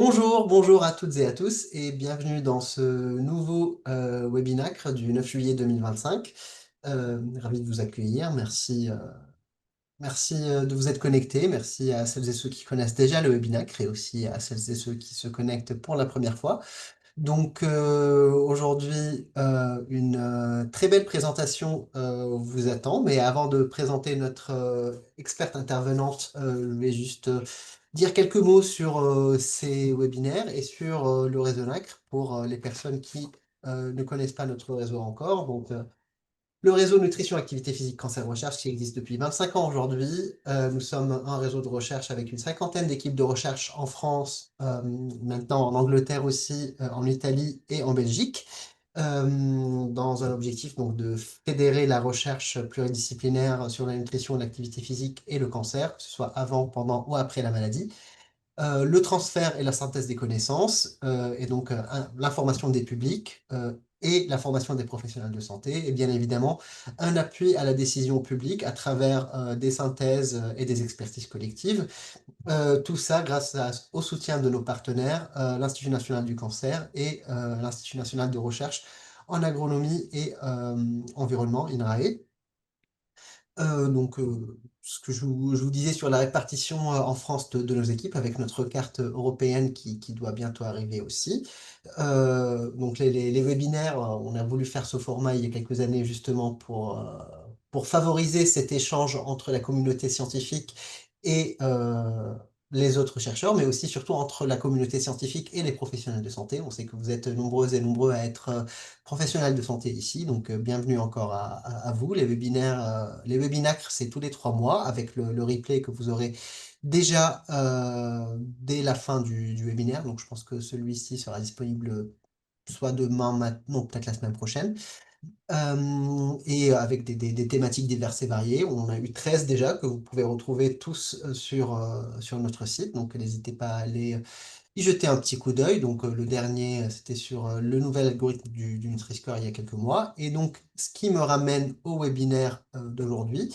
Bonjour à toutes et à tous et bienvenue dans ce nouveau webinaire du 9 juillet 2025. Ravi de vous accueillir. Merci de vous être connectés. Merci à celles et ceux qui connaissent déjà le webinaire et aussi à celles et ceux qui se connectent pour la première fois. Donc aujourd'hui, une très belle présentation vous attend, mais avant de présenter notre experte intervenante, je vais juste dire quelques mots sur ces webinaires et sur le réseau NACRE pour les personnes qui ne connaissent pas notre réseau encore. Donc, le réseau Nutrition Activité Physique Cancer Recherche qui existe depuis 25 ans aujourd'hui. Nous sommes un réseau de recherche avec une cinquantaine d'équipes de recherche en France, maintenant en Angleterre aussi, en Italie et en Belgique, dans un objectif donc de fédérer la recherche pluridisciplinaire sur la nutrition, l'activité physique et le cancer, que ce soit avant, pendant ou après la maladie. Le transfert et la synthèse des connaissances, et donc l'information des publics et la formation des professionnels de santé, et bien évidemment un appui à la décision publique à travers des synthèses et des expertises collectives. Tout ça au soutien de nos partenaires, l'Institut national du cancer et l'Institut national de recherche en agronomie et environnement, INRAE. Donc, ce que je vous disais sur la répartition en France de nos équipes avec notre carte européenne qui doit bientôt arriver aussi. Donc les webinaires, on a voulu faire ce format il y a quelques années justement pour favoriser cet échange entre la communauté scientifique et les autres chercheurs, mais aussi surtout entre la communauté scientifique et les professionnels de santé. On sait que vous êtes nombreuses et nombreux à être professionnels de santé ici, donc bienvenue encore à vous. Les webinacres, c'est tous les 3 mois avec le replay que vous aurez déjà dès la fin du webinaire. Donc je pense que celui-ci sera disponible soit demain, non, peut-être la semaine prochaine. Et avec des thématiques diverses et variées. On a eu 13 déjà que vous pouvez retrouver tous sur notre site. Donc n'hésitez pas à aller y jeter un petit coup d'œil. Donc le dernier, c'était sur le nouvel algorithme du Nutri-Score il y a quelques mois. Et donc ce qui me ramène au webinaire d'aujourd'hui.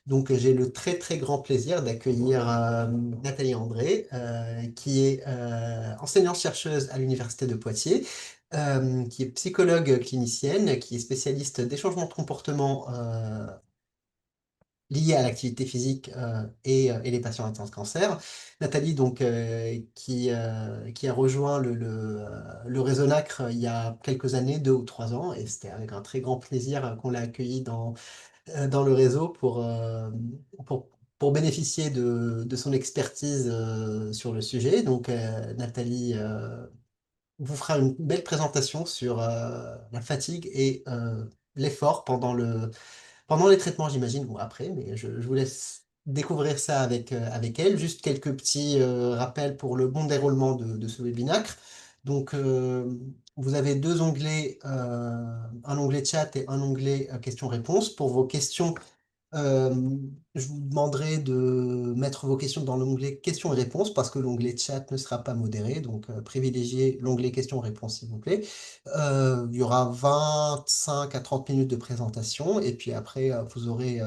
Donc j'ai le très très grand plaisir d'accueillir Nathalie André, qui est enseignante-chercheuse à l'Université de Poitiers, qui est psychologue clinicienne, qui est spécialiste des changements de comportement liés à l'activité physique et les patients atteints de cancer. Nathalie, donc, qui a rejoint le réseau NACRE il y a quelques années, 2 ou 3 ans, et c'était avec un très grand plaisir qu'on l'a accueillie dans le réseau pour, pour bénéficier de son expertise sur le sujet. Donc, Nathalie vous fera une belle présentation sur la fatigue et l'effort pendant les traitements, j'imagine, ou après, mais je vous laisse découvrir ça avec elle. Juste quelques petits rappels pour le bon déroulement de ce webinaire. Donc, vous avez deux onglets, un onglet chat et un onglet questions-réponses. Pour vos questions, je vous demanderai de mettre vos questions dans l'onglet questions et réponses parce que l'onglet chat ne sera pas modéré. Donc, privilégiez l'onglet questions-réponses, s'il vous plaît. Il y aura 25 à 30 minutes de présentation et puis après, vous aurez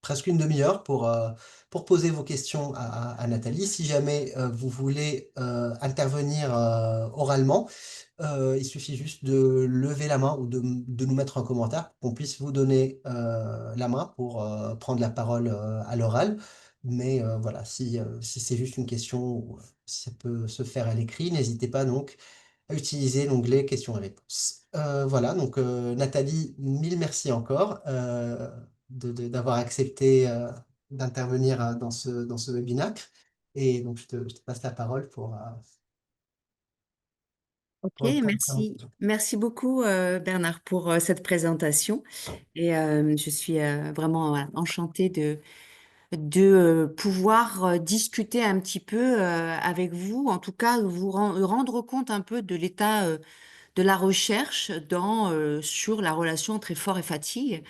presque une demi-heure pour poser vos questions à Nathalie. Si jamais vous voulez intervenir oralement, il suffit juste de lever la main ou de nous mettre un commentaire pour qu'on puisse vous donner la main pour prendre la parole à l'oral. Mais voilà, si c'est juste une question ou si ça peut se faire à l'écrit, n'hésitez pas donc à utiliser l'onglet questions et réponses. Voilà, donc Nathalie, mille merci encore d'avoir accepté d'intervenir dans ce webinaire. Et donc, je te passe la parole Ok, pour la merci. présentation. Merci beaucoup, Bernard, pour cette présentation. Et je suis vraiment voilà, enchantée de pouvoir discuter un petit peu avec vous, en tout cas rendre compte un peu de l'état de la recherche sur la relation entre effort et fatigue.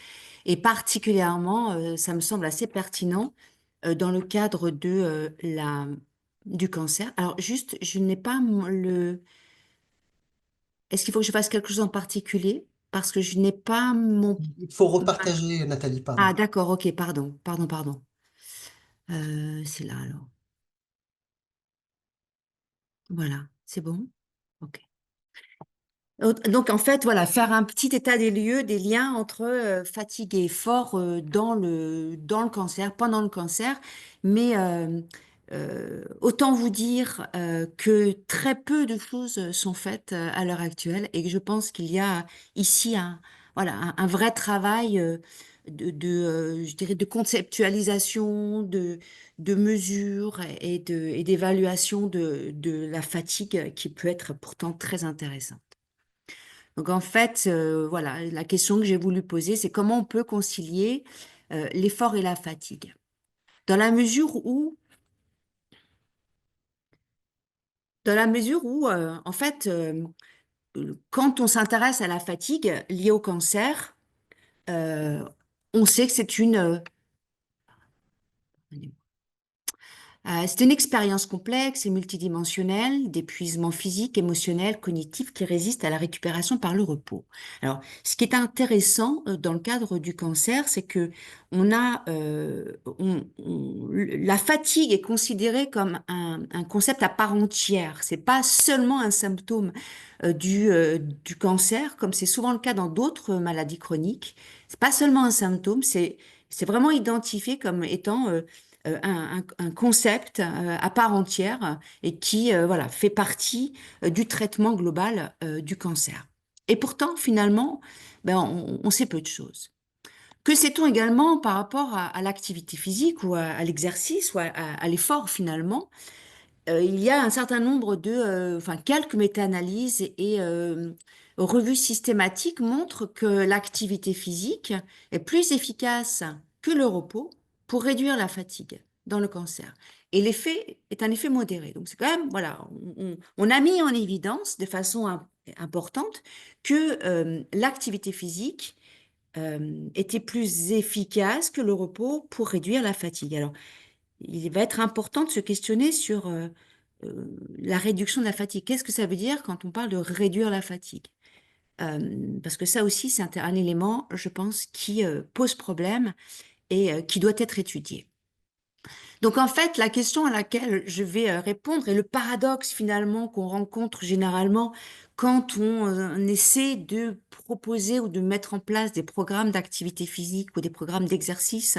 Et particulièrement, ça me semble assez pertinent dans le cadre du cancer. Alors juste, je n'ai pas Est-ce qu'il faut que je fasse quelque chose en particulier? Parce que je n'ai pas mon... Il faut repartager, Nathalie, Ah, pardon. d'accord, ok, pardon. C'est là alors. Voilà, c'est bon? Ok. Donc, en fait, voilà, faire un petit état des lieux, des liens entre fatigue et effort dans le cancer, pendant le cancer. Mais autant vous dire que très peu de choses sont faites à l'heure actuelle et que je pense qu'il y a ici voilà, un vrai travail je dirais, de conceptualisation, de mesure et d'évaluation de la fatigue qui peut être pourtant très intéressante. Donc en fait, voilà, la question que j'ai voulu poser, c'est comment on peut concilier l'effort et la fatigue. Dans la mesure où, en fait, quand on s'intéresse à la fatigue liée au cancer, euh, on sait que c'est une expérience complexe et multidimensionnelle d'épuisement physique, émotionnel, cognitif qui résiste à la récupération par le repos. Alors, ce qui est intéressant dans le cadre du cancer, c'est que la fatigue est considérée comme un concept à part entière. C'est pas seulement un symptôme du cancer, comme c'est souvent le cas dans d'autres maladies chroniques. C'est pas seulement un symptôme, c'est vraiment identifié comme étant un concept à part entière et qui voilà, fait partie du traitement global du cancer. Et pourtant, finalement, ben, on sait peu de choses. Que sait-on également par rapport à l'activité physique ou à l'exercice ou à l'effort finalement? Il y a un certain nombre enfin quelques méta-analyses et revues systématiques montrent que l'activité physique est plus efficace que le repos pour réduire la fatigue dans le cancer. Et l'effet est un effet modéré. Donc c'est quand même, voilà, on a mis en évidence de façon importante que l'activité physique était plus efficace que le repos pour réduire la fatigue. Alors, il va être important de se questionner sur la réduction de la fatigue. Qu'est-ce que ça veut dire quand on parle de réduire la fatigue? Parce que ça aussi, c'est un élément, je pense, qui pose problème et qui doit être étudié. Donc en fait, la question à laquelle je vais répondre et le paradoxe finalement qu'on rencontre généralement quand on essaie de proposer ou de mettre en place des programmes d'activité physique ou des programmes d'exercice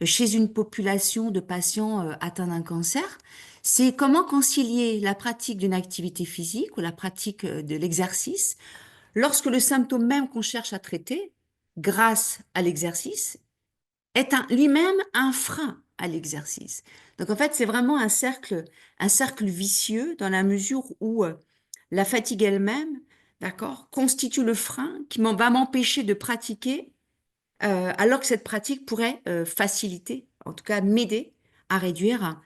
chez une population de patients atteints d'un cancer, c'est comment concilier la pratique d'une activité physique ou la pratique de l'exercice lorsque le symptôme même qu'on cherche à traiter, grâce à l'exercice, est lui-même un frein à l'exercice. Donc en fait, c'est vraiment un cercle vicieux dans la mesure où la fatigue elle-même, d'accord, constitue le frein qui va m'empêcher de pratiquer alors que cette pratique pourrait faciliter, en tout cas m'aider à réduire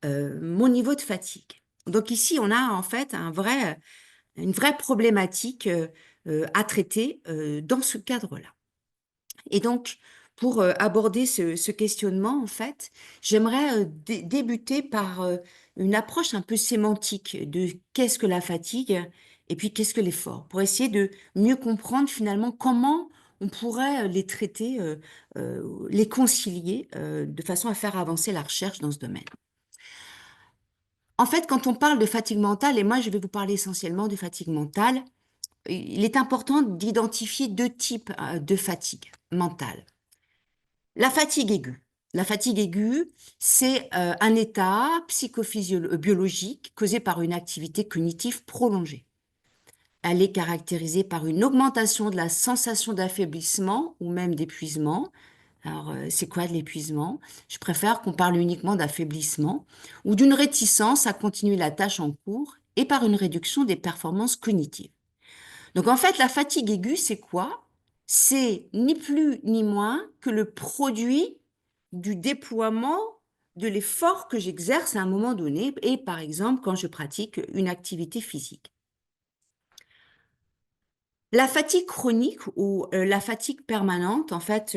mon niveau de fatigue. Donc ici, on a en fait une vraie problématique à traiter dans ce cadre-là. Et donc, pour aborder ce questionnement, en fait, j'aimerais débuter par une approche un peu sémantique de qu'est-ce que la fatigue et puis qu'est-ce que l'effort, pour essayer de mieux comprendre finalement comment on pourrait les traiter, les concilier de façon à faire avancer la recherche dans ce domaine. En fait, quand on parle de fatigue mentale, et moi je vais vous parler essentiellement de fatigue mentale, il est important d'identifier deux types de fatigue mentale. La fatigue aiguë. La fatigue aiguë, c'est un état psychobiologique causé par une activité cognitive prolongée. Elle est caractérisée par une augmentation de la sensation d'affaiblissement ou même d'épuisement. Alors, c'est quoi de l'épuisement? Je préfère qu'on parle uniquement d'affaiblissement ou d'une réticence à continuer la tâche en cours et par une réduction des performances cognitives. Donc en fait, la fatigue aiguë, c'est quoi? C'est ni plus ni moins que le produit du déploiement de l'effort que j'exerce à un moment donné et par exemple quand je pratique une activité physique. La fatigue chronique ou la fatigue permanente, en fait,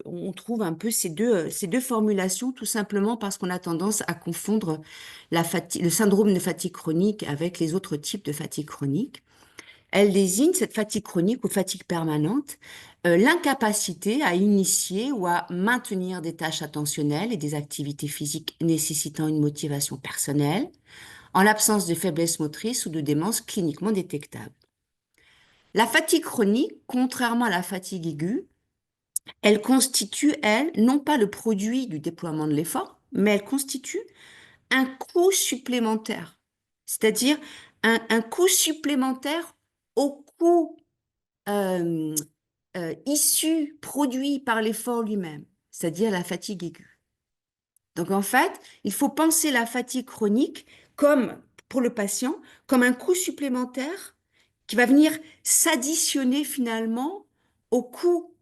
on trouve un peu ces deux formulations tout simplement parce qu'on a tendance à confondre le syndrome de fatigue chronique avec les autres types de fatigue chronique. Elle désigne, cette fatigue chronique ou fatigue permanente, l'incapacité à initier ou à maintenir des tâches attentionnelles et des activités physiques nécessitant une motivation personnelle, en l'absence de faiblesse motrice ou de démence cliniquement détectable. La fatigue chronique, contrairement à la fatigue aiguë, elle constitue, elle, non pas le produit du déploiement de l'effort, mais elle constitue un coût supplémentaire, c'est-à-dire un coût supplémentaire au coût euh, issu, produit par l'effort lui-même, c'est-à-dire la fatigue aiguë. Donc en fait, il faut penser la fatigue chronique comme, pour le patient, comme un coût supplémentaire qui va venir s'additionner finalement au coût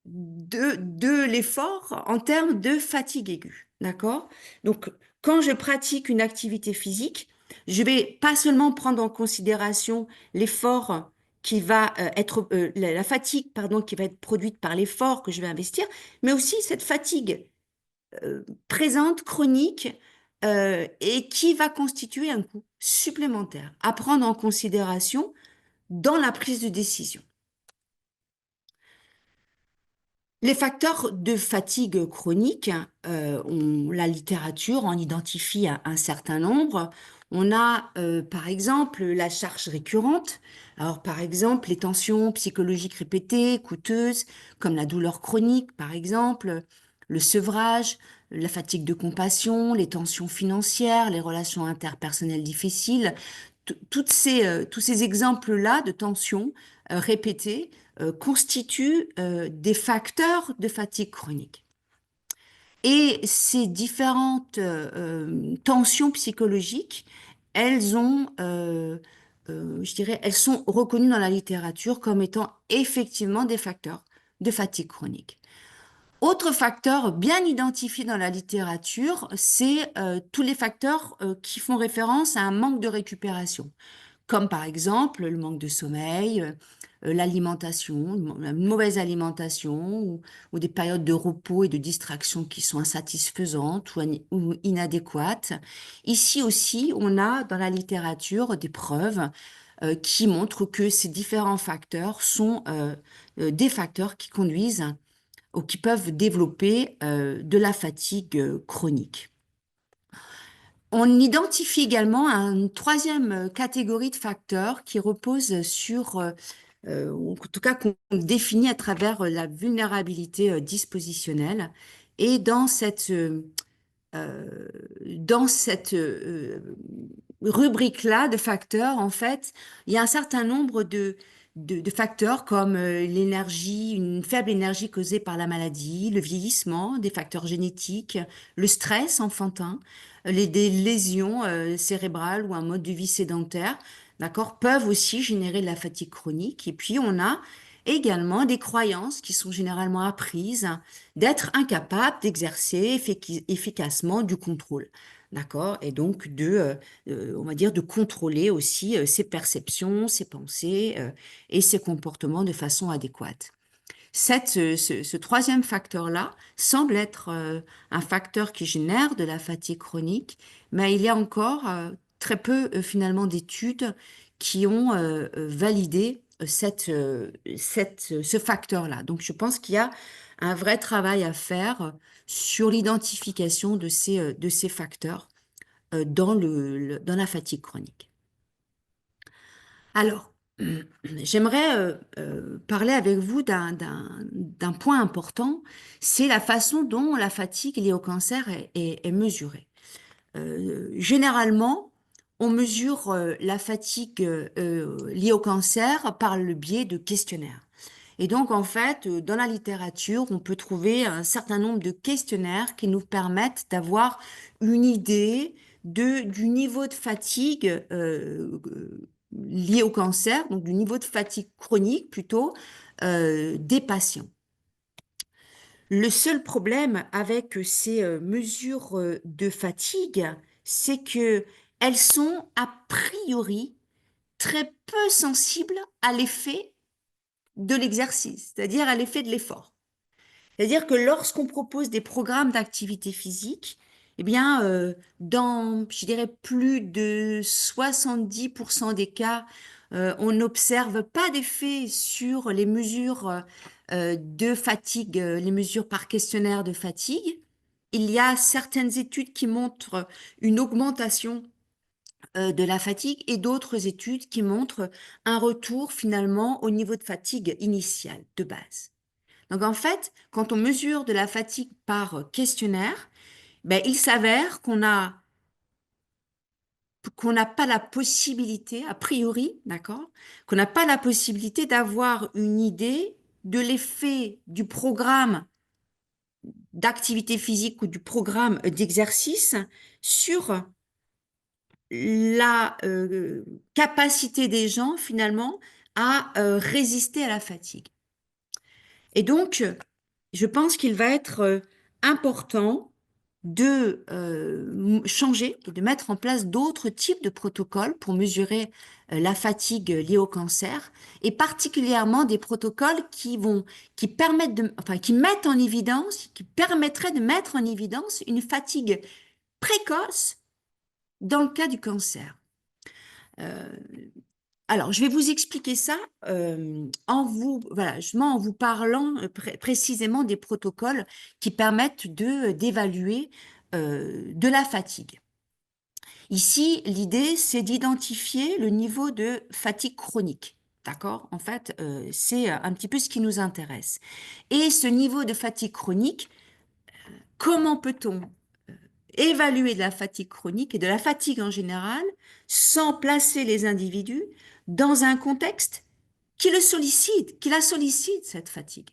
de l'effort en termes de fatigue aiguë. D'accord? Donc, quand je pratique une activité physique, je vais pas seulement prendre en considération l'effort qui va être, la fatigue, pardon, qui va être produite par l'effort que je vais investir, mais aussi cette fatigue présente, chronique, et qui va constituer un coût supplémentaire à prendre en considération dans la prise de décision. Les facteurs de fatigue chronique, la littérature en identifie un certain nombre. On a par exemple la charge récurrente. Alors par exemple les tensions psychologiques répétées, coûteuses, comme la douleur chronique par exemple, le sevrage, la fatigue de compassion, les tensions financières, les relations interpersonnelles difficiles. Tous ces exemples-là de tensions répétées constituent des facteurs de fatigue chronique. Et ces différentes tensions psychologiques, je dirais, elles sont reconnues dans la littérature comme étant effectivement des facteurs de fatigue chronique. Autre facteur bien identifié dans la littérature, c'est tous les facteurs qui font référence à un manque de récupération, comme par exemple le manque de sommeil, l'alimentation, une mauvaise alimentation ou des périodes de repos et de distraction qui sont insatisfaisantes ou inadéquates. Ici aussi, on a dans la littérature des preuves qui montrent que ces différents facteurs sont des facteurs qui conduisent ou qui peuvent développer de la fatigue chronique. On identifie également une troisième catégorie de facteurs qui repose sur, ou en tout cas qu'on définit à travers la vulnérabilité dispositionnelle. Et euh, dans cette rubrique-là de facteurs, en fait, il y a un certain nombre de facteurs comme l'énergie, une faible énergie causée par la maladie, le vieillissement, des facteurs génétiques, le stress enfantin, des lésions cérébrales ou un mode de vie sédentaire, d'accord, peuvent aussi générer de la fatigue chronique. Et puis, on a également des croyances qui sont généralement apprises d'être incapable d'exercer efficacement du contrôle. D'accord? Et donc on va dire, de contrôler aussi ses perceptions, ses pensées et ses comportements de façon adéquate. Ce troisième facteur-là semble être un facteur qui génère de la fatigue chronique, mais il y a encore très peu finalement d'études qui ont validé ce facteur-là. Donc je pense qu'il y a un vrai travail à faire sur l'identification de ces facteurs dans la fatigue chronique. Alors, j'aimerais parler avec vous d'un point important, c'est la façon dont la fatigue liée au cancer est mesurée. Généralement, on mesure la fatigue liée au cancer par le biais de questionnaires. Et donc, en fait, dans la littérature, on peut trouver un certain nombre de questionnaires qui nous permettent d'avoir une idée du niveau de fatigue lié au cancer, donc du niveau de fatigue chronique plutôt, des patients. Le seul problème avec ces mesures de fatigue, c'est que elles sont a priori très peu sensibles à l'effet de l'exercice, c'est-à-dire à l'effet de l'effort. C'est-à-dire que lorsqu'on propose des programmes d'activité physique, eh bien, dans, je dirais, plus de 70% des cas, on n'observe pas d'effet sur les mesures de fatigue, les mesures par questionnaire de fatigue. Il y a certaines études qui montrent une augmentation de la fatigue et d'autres études qui montrent un retour finalement au niveau de fatigue initial de base. Donc en fait, quand on mesure de la fatigue par questionnaire, ben, il s'avère qu'on n'a pas la possibilité, a priori, d'accord, qu'on n'a pas la possibilité d'avoir une idée de l'effet du programme d'activité physique ou du programme d'exercice sur la capacité des gens finalement à résister à la fatigue. Et donc, je pense qu'il va être important de changer et de mettre en place d'autres types de protocoles pour mesurer la fatigue liée au cancer, et particulièrement des protocoles qui permettent enfin, qui mettent en évidence, qui permettraient de mettre en évidence une fatigue précoce dans le cas du cancer. Euh, alors, je vais vous expliquer ça voilà, justement en vous parlant précisément des protocoles qui permettent d'évaluer de la fatigue. Ici, l'idée, c'est d'identifier le niveau de fatigue chronique. D'accord? En fait, c'est un petit peu ce qui nous intéresse. Et ce niveau de fatigue chronique, comment peut-on évaluer de la fatigue chronique et de la fatigue en général sans placer les individus dans un contexte qui la sollicite, cette fatigue.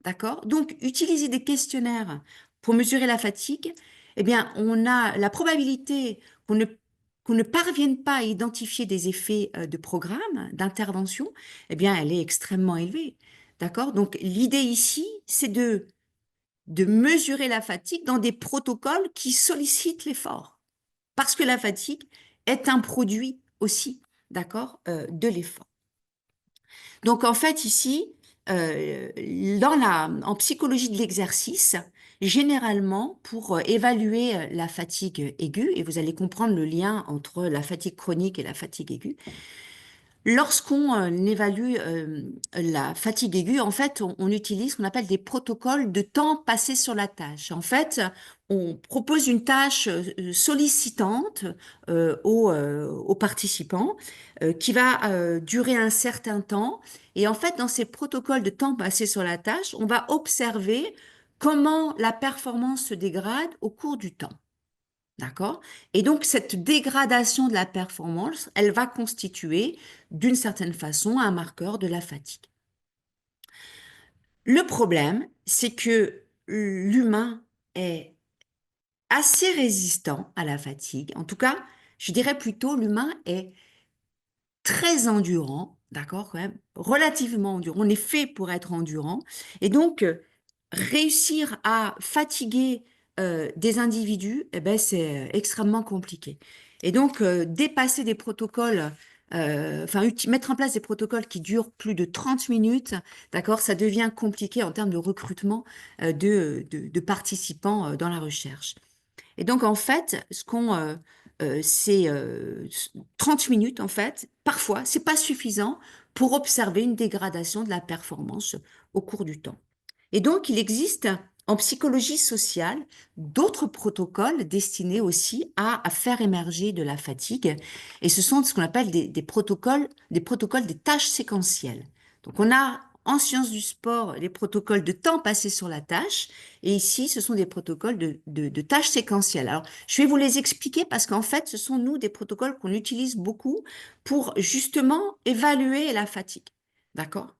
D'accord? Donc, utiliser des questionnaires pour mesurer la fatigue, eh bien, on a la probabilité qu'on ne parvienne pas à identifier des effets de programme, d'intervention, eh bien, elle est extrêmement élevée. D'accord? Donc, l'idée ici, c'est de mesurer la fatigue dans des protocoles qui sollicitent l'effort. Parce que la fatigue est un produit aussi, d'accord, de l'effort. Donc en fait ici, en psychologie de l'exercice, généralement pour évaluer la fatigue aiguë, et vous allez comprendre le lien entre la fatigue chronique et la fatigue aiguë, lorsqu'on évalue la fatigue aiguë, en fait, on utilise ce qu'on appelle des protocoles de temps passé sur la tâche. En fait, on propose une tâche sollicitante aux participants qui va durer un certain temps. Et en fait, dans ces protocoles de temps passé sur la tâche, on va observer comment la performance se dégrade au cours du temps. D'accord? Et donc, cette dégradation de la performance, elle va constituer, d'une certaine façon, un marqueur de la fatigue. Le problème, c'est que l'humain est assez résistant à la fatigue. En tout cas, je dirais plutôt l'humain est très endurant, d'accord, quand même, relativement endurant. On est fait pour être endurant. Et donc, réussir à fatiguer des individus, eh ben, c'est extrêmement compliqué. Et donc, dépasser des protocoles, enfin, mettre en place des protocoles qui durent plus de 30 minutes, d'accord, ça devient compliqué en termes de recrutement de participants dans la recherche. Et donc, en fait, c'est 30 minutes, en fait, parfois, c'est pas suffisant pour observer une dégradation de la performance au cours du temps. Et donc, il existe en psychologie sociale d'autres protocoles destinés aussi à faire émerger de la fatigue. Et ce sont ce qu'on appelle des protocoles des tâches séquentielles. Donc, on a en sciences du sport les protocoles de temps passé sur la tâche. Et ici, ce sont des protocoles de tâches séquentielles. Alors, je vais vous les expliquer parce qu'en fait, ce sont nous des protocoles qu'on utilise beaucoup pour justement évaluer la fatigue. D'accord?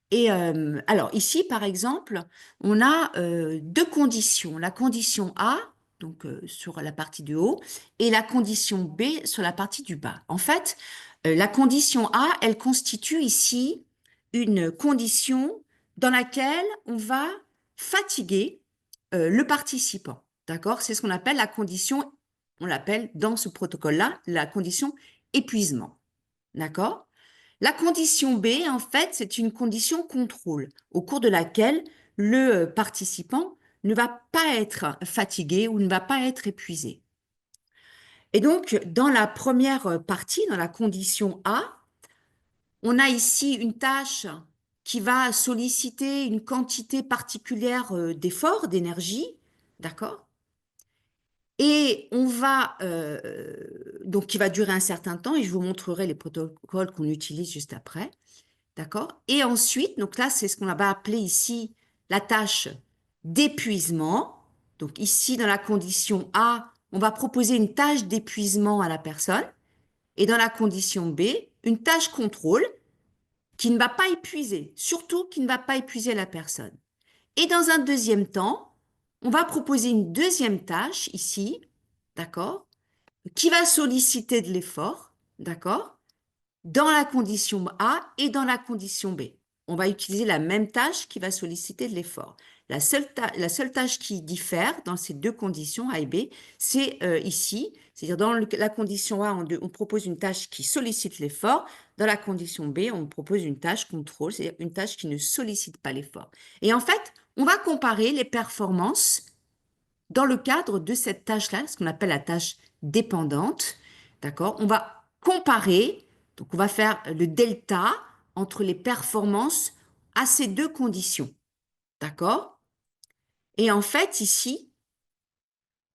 Et alors ici, par exemple, on a deux conditions. La condition A, donc sur la partie du haut, et la condition B sur la partie du bas. En fait, la condition A, elle constitue ici une condition dans laquelle on va fatiguer le participant. D'accord? C'est ce qu'on appelle la condition, on l'appelle dans ce protocole-là, la condition épuisement. D'accord? La condition B, en fait, c'est une condition contrôle, au cours de laquelle le participant ne va pas être fatigué ou ne va pas être épuisé. Et donc, dans la première partie, dans la condition A, on a ici une tâche qui va solliciter une quantité particulière d'effort, d'énergie, d'accord? Et on va, donc qui va durer un certain temps, et je vous montrerai les protocoles qu'on utilise juste après. D'accord? Et ensuite, donc là, c'est ce qu'on va appeler ici la tâche d'épuisement. Donc ici, dans la condition A, on va proposer une tâche d'épuisement à la personne. Et dans la condition B, une tâche contrôle qui ne va pas épuiser, surtout qui ne va pas épuiser la personne. Et dans un deuxième temps, on va proposer une deuxième tâche ici, d'accord, qui va solliciter de l'effort, d'accord, dans la condition A et dans la condition B. On va utiliser la même tâche qui va solliciter de l'effort. La seule tâche qui diffère dans ces deux conditions, A et B, c'est ici. C'est-à-dire dans la condition A, on propose une tâche qui sollicite l'effort. Dans la condition B, on propose une tâche contrôle, c'est-à-dire une tâche qui ne sollicite pas l'effort. Et en fait, on va comparer les performances dans le cadre de cette tâche-là, ce qu'on appelle la tâche dépendante. D'accord? On va comparer, donc on va faire le delta entre les performances à ces deux conditions. D'accord? Et en fait, ici,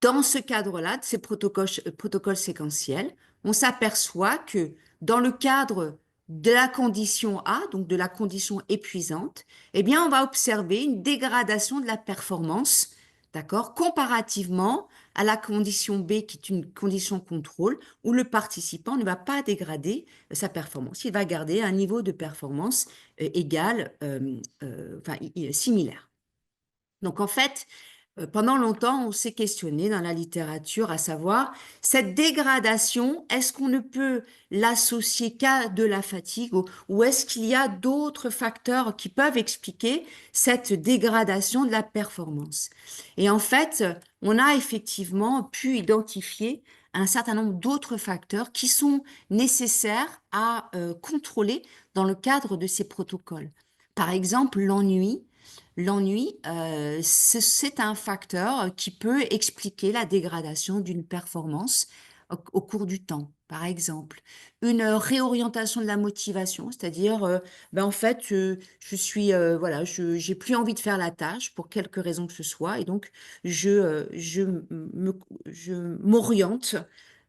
dans ce cadre-là, de ces protocoles séquentiels, on s'aperçoit que dans le cadre de la condition A, donc de la condition épuisante, eh bien, on va observer une dégradation de la performance, d'accord, comparativement à la condition B, qui est une condition contrôle, où le participant ne va pas dégrader sa performance. Il va garder un niveau de performance égal, enfin, similaire. Donc en fait, pendant longtemps, on s'est questionné dans la littérature à savoir, cette dégradation, est-ce qu'on ne peut l'associer qu'à de la fatigue ou est-ce qu'il y a d'autres facteurs qui peuvent expliquer cette dégradation de la performance? Et en fait, on a effectivement pu identifier un certain nombre d'autres facteurs qui sont nécessaires à contrôler dans le cadre de ces protocoles. Par exemple, l'ennui. L'ennui, c'est un facteur qui peut expliquer la dégradation d'une performance au cours du temps. Par exemple, une réorientation de la motivation, c'est-à-dire, ben en fait, je suis, voilà, j'ai plus envie de faire la tâche pour quelque raison que ce soit, et donc je m'oriente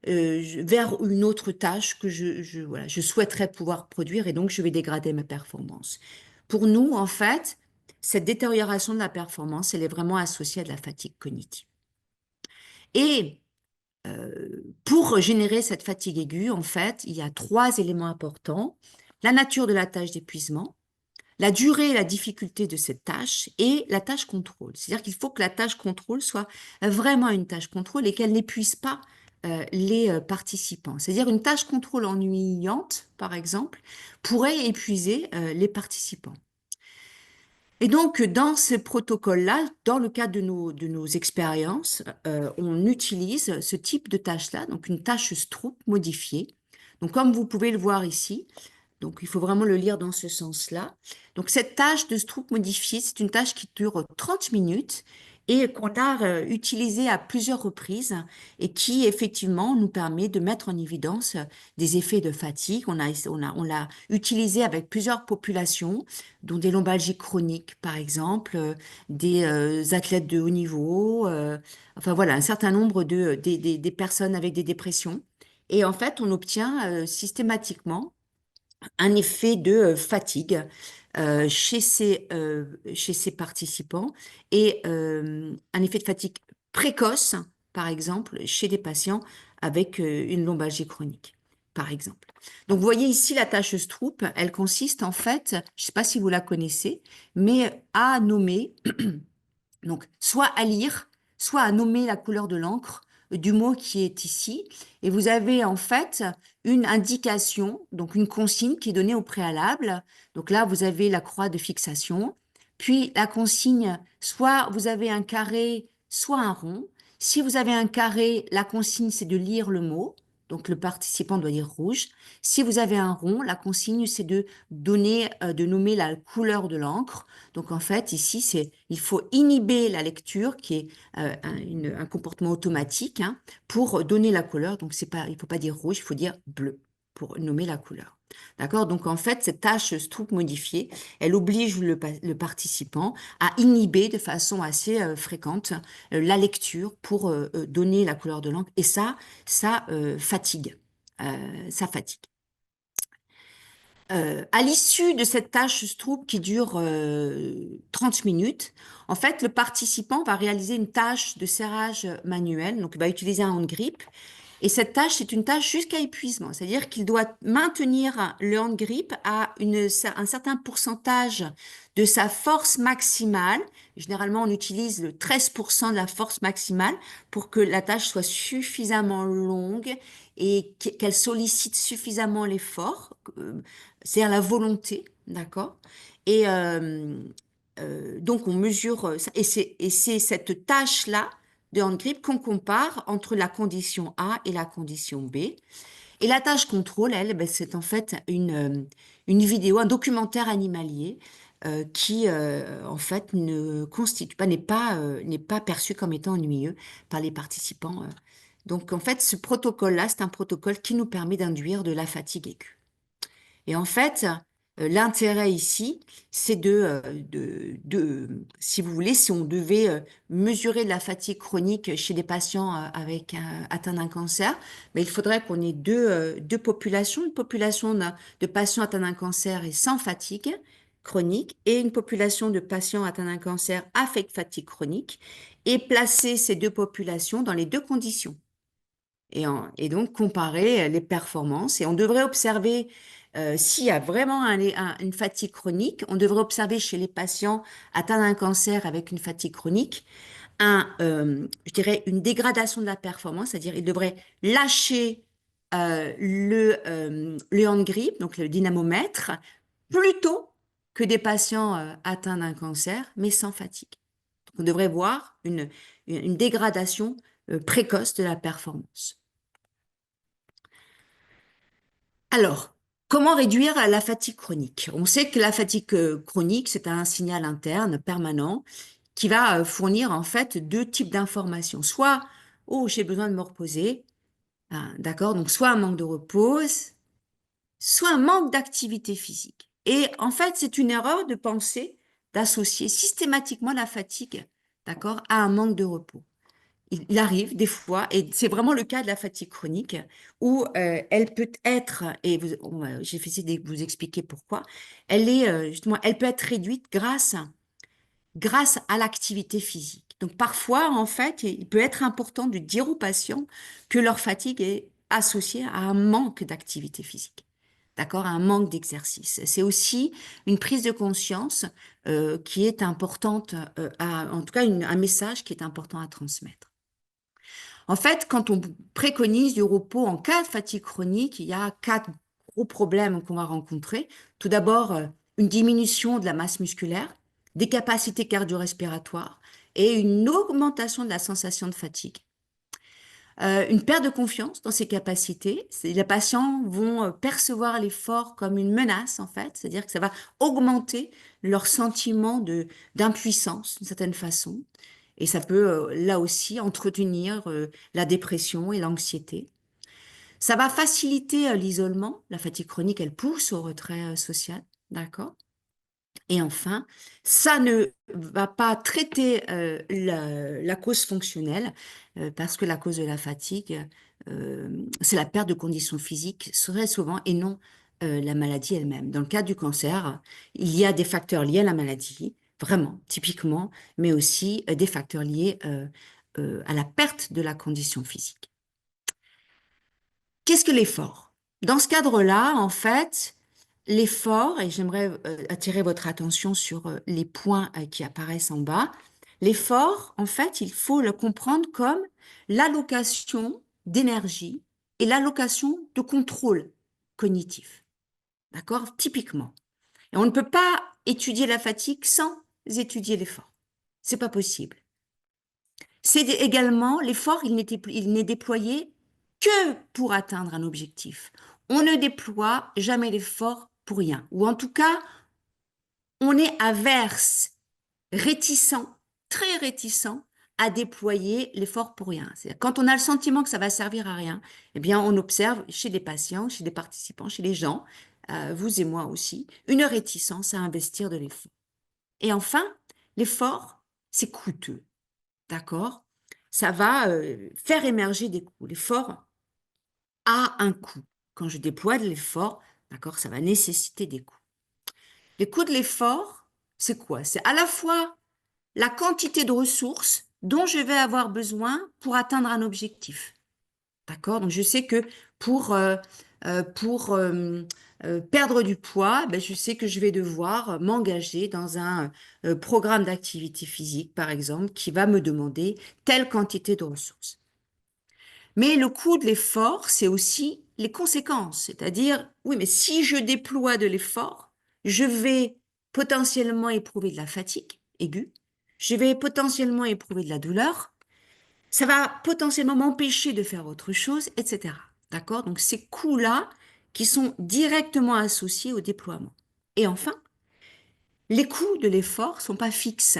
vers une autre tâche que voilà, je souhaiterais pouvoir produire, et donc je vais dégrader ma performance. Pour nous, en fait, cette détérioration de la performance, elle est vraiment associée à de la fatigue cognitive. Et pour générer cette fatigue aiguë, en fait, il y a trois éléments importants. La nature de la tâche d'épuisement, la durée et la difficulté de cette tâche et la tâche contrôle. C'est-à-dire qu'il faut que la tâche contrôle soit vraiment une tâche contrôle et qu'elle n'épuise pas les participants. C'est-à-dire une tâche contrôle ennuyante, par exemple, pourrait épuiser les participants. Et donc, dans ce protocole-là, dans le cadre de nos expériences, on utilise ce type de tâche-là, donc une tâche Stroop modifiée. Donc, comme vous pouvez le voir ici, donc il faut vraiment le lire dans ce sens-là. Donc, cette tâche de Stroop modifiée, c'est une tâche qui dure 30 minutes et qu'on a utilisée à plusieurs reprises et qui, effectivement, nous permet de mettre en évidence des effets de fatigue. On l'a utilisée avec plusieurs populations dont des lombalgies chroniques, par exemple, des athlètes de haut niveau, enfin voilà, un certain nombre des personnes avec des dépressions. Et en fait, on obtient systématiquement un effet de fatigue chez ces participants et un effet de fatigue précoce, par exemple, chez des patients avec une lombalgie chronique, par exemple. Donc, vous voyez ici la tâche Stroop, elle consiste en fait, je ne sais pas si vous la connaissez, mais à nommer donc, soit à lire, soit à nommer la couleur de l'encre du mot qui est ici. Et vous avez en fait une indication, donc une consigne qui est donnée au préalable. Donc là, vous avez la croix de fixation. Puis la consigne, soit vous avez un carré, soit un rond. Si vous avez un carré, la consigne, c'est de lire le mot. Donc le participant doit dire rouge. Si vous avez un rond, la consigne, c'est de donner, de nommer la couleur de l'encre. Donc en fait, ici, il faut inhiber la lecture, qui est un comportement automatique, hein, pour donner la couleur. Donc c'est pas, il ne faut pas dire rouge, il faut dire bleu. pour nommer la couleur. D'accord? Donc, en fait, cette tâche Stroop modifiée, elle oblige le participant à inhiber de façon assez fréquente la lecture pour donner la couleur de l'encre. Et ça fatigue. Ça fatigue. À l'issue de cette tâche Stroop qui dure 30 minutes, en fait, le participant va réaliser une tâche de serrage manuel, donc il va utiliser un hand grip. Et cette tâche, c'est une tâche jusqu'à épuisement, c'est-à-dire qu'il doit maintenir le hand grip à un certain pourcentage de sa force maximale. Généralement, on utilise le 13% de la force maximale pour que la tâche soit suffisamment longue et qu'elle sollicite suffisamment l'effort, c'est-à-dire la volonté, d'accord? Et donc, on mesure, et c'est cette tâche-là de hand grip qu'on compare entre la condition A et la condition B. Et la tâche contrôle, elle, ben, c'est en fait une vidéo, un documentaire animalier qui, en fait, ne constitue pas, n'est pas perçu comme étant ennuyeux par les participants. Donc, en fait, ce protocole-là, c'est un protocole qui nous permet d'induire de la fatigue aiguë. Et en fait, l'intérêt ici, c'est si vous voulez, si on devait mesurer de la fatigue chronique chez des patients atteints d'un cancer, mais il faudrait qu'on ait deux populations, une population de patients atteints d'un cancer et sans fatigue chronique et une population de patients atteints d'un cancer avec fatigue chronique, et placer ces deux populations dans les deux conditions et donc comparer les performances. Et on devrait observer, s'il y a vraiment une fatigue chronique, on devrait observer chez les patients atteints d'un cancer avec une fatigue chronique, je dirais une dégradation de la performance, c'est-à-dire ils devraient lâcher le hand grip, donc le dynamomètre, plus tôt que des patients atteints d'un cancer, mais sans fatigue. Donc, on devrait voir une dégradation précoce de la performance. Alors, comment réduire la fatigue chronique? On sait que la fatigue chronique, c'est un signal interne permanent qui va fournir en fait deux types d'informations. Soit, oh, j'ai besoin de me reposer, hein, d'accord? Donc, soit un manque de repos, soit un manque d'activité physique. Et en fait, c'est une erreur de penser, d'associer systématiquement la fatigue, d'accord, à un manque de repos. Il arrive des fois, et c'est vraiment le cas de la fatigue chronique, où elle peut être, et j'ai essayé de vous expliquer pourquoi, justement, elle peut être réduite grâce à l'activité physique. Donc parfois, en fait, il peut être important de dire aux patients que leur fatigue est associée à un manque d'activité physique, d'accord, à un manque d'exercice. C'est aussi une prise de conscience qui est importante, en tout cas un message qui est important à transmettre. En fait, quand on préconise du repos en cas de fatigue chronique, il y a quatre gros problèmes qu'on va rencontrer. Tout d'abord, une diminution de la masse musculaire, des capacités cardio-respiratoires et une augmentation de la sensation de fatigue. Une perte de confiance dans ses capacités. Les patients vont percevoir l'effort comme une menace, en fait, c'est-à-dire que ça va augmenter leur sentiment d'impuissance, d'une certaine façon. Et ça peut, là aussi, entretenir la dépression et l'anxiété. Ça va faciliter l'isolement. La fatigue chronique, elle pousse au retrait social, d'accord? Et enfin, ça ne va pas traiter la cause fonctionnelle, parce que la cause de la fatigue, c'est la perte de conditions physiques, très souvent, et non la maladie elle-même. Dans le cas du cancer, il y a des facteurs liés à la maladie, vraiment, typiquement, mais aussi des facteurs liés à la perte de la condition physique. Qu'est-ce que l'effort? Dans ce cadre-là, en fait, l'effort, et j'aimerais attirer votre attention sur les points qui apparaissent en bas, l'effort, en fait, il faut le comprendre comme l'allocation d'énergie et l'allocation de contrôle cognitif. D'accord? Typiquement. Et on ne peut pas étudier la fatigue sans étudier l'effort. C'est pas possible. C'est également l'effort, il n'est déployé que pour atteindre un objectif. On ne déploie jamais l'effort pour rien. Ou en tout cas, on est averse, réticent, très réticent à déployer l'effort pour rien. C'est-à-dire, quand on a le sentiment que ça va servir à rien, eh bien, on observe chez des patients, chez des participants, chez les gens, vous et moi aussi, une réticence à investir de l'effort. Et enfin, l'effort, c'est coûteux, d'accord? Ça va faire émerger des coûts. L'effort a un coût. Quand je déploie de l'effort, d'accord, ça va nécessiter des coûts. Les coûts de l'effort, c'est quoi? C'est à la fois la quantité de ressources dont je vais avoir besoin pour atteindre un objectif. D'accord? Donc, je sais que pour, euh, pour perdre du poids, ben, je sais que je vais devoir m'engager dans un programme d'activité physique, par exemple, qui va me demander telle quantité de ressources. Mais le coût de l'effort, c'est aussi les conséquences. C'est-à-dire, oui, mais si je déploie de l'effort, je vais potentiellement éprouver de la fatigue aiguë, je vais potentiellement éprouver de la douleur, ça va potentiellement m'empêcher de faire autre chose, etc. D'accord? Donc, ces coûts-là qui sont directement associés au déploiement. Et enfin, les coûts de l'effort sont pas fixes.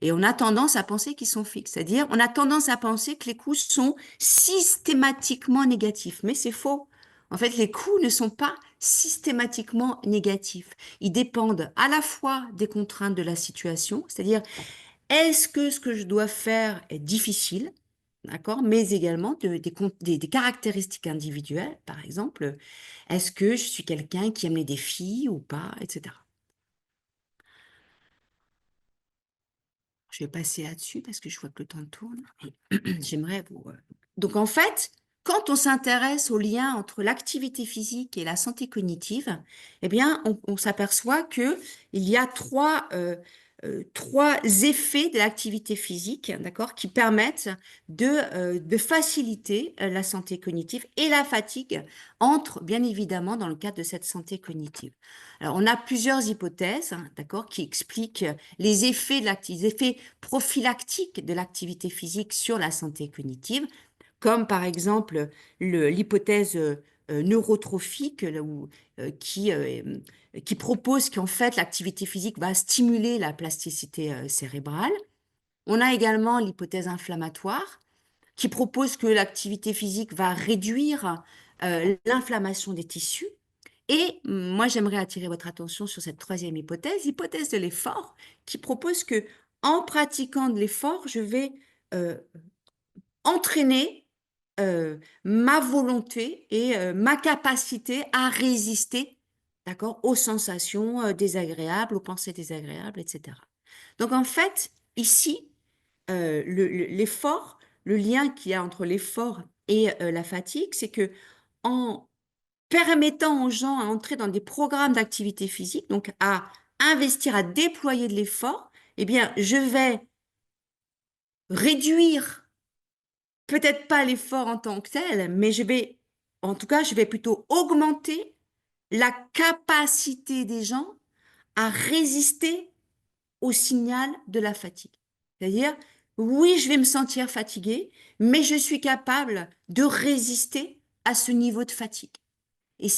Et on a tendance à penser qu'ils sont fixes. C'est-à-dire, on a tendance à penser que les coûts sont systématiquement négatifs. Mais c'est faux. En fait, les coûts ne sont pas systématiquement négatifs. Ils dépendent à la fois des contraintes de la situation, c'est-à-dire, est-ce que ce que je dois faire est difficile, d'accord, mais également des caractéristiques individuelles, par exemple, est-ce que je suis quelqu'un qui aime les défis ou pas, etc. Je vais passer là-dessus parce que je vois que le temps tourne. Et j'aimerais vous. Donc, en fait, quand on s'intéresse au lien entre l'activité physique et la santé cognitive, eh bien, on s'aperçoit que il y a trois effets de l'activité physique, d'accord, qui permettent de faciliter la santé cognitive et la fatigue entre, bien évidemment, dans le cadre de cette santé cognitive. Alors, on a plusieurs hypothèses, hein, d'accord, qui expliquent les effets les effets prophylactiques de l'activité physique sur la santé cognitive, comme par exemple l'hypothèse neurotrophique qui propose qu'en fait l'activité physique va stimuler la plasticité cérébrale. On a également l'hypothèse inflammatoire qui propose que l'activité physique va réduire l'inflammation des tissus. Et moi, j'aimerais attirer votre attention sur cette troisième hypothèse, hypothèse de l'effort, qui propose que en pratiquant de l'effort, je vais euh, entraîner ma volonté et ma capacité à résister, d'accord, aux sensations désagréables, aux pensées désagréables, etc. Donc en fait, ici, l'effort, le lien qu'il y a entre l'effort et la fatigue, c'est que en permettant aux gens à entrer dans des programmes d'activité physique, donc à investir, à déployer de l'effort, eh bien, je vais réduire, peut-être pas l'effort en tant que tel, mais en tout cas, je vais plutôt augmenter la capacité des gens à résister au signal de la fatigue. C'est-à-dire, oui, je vais me sentir fatigué, mais je suis capable de résister à ce niveau de fatigue. Et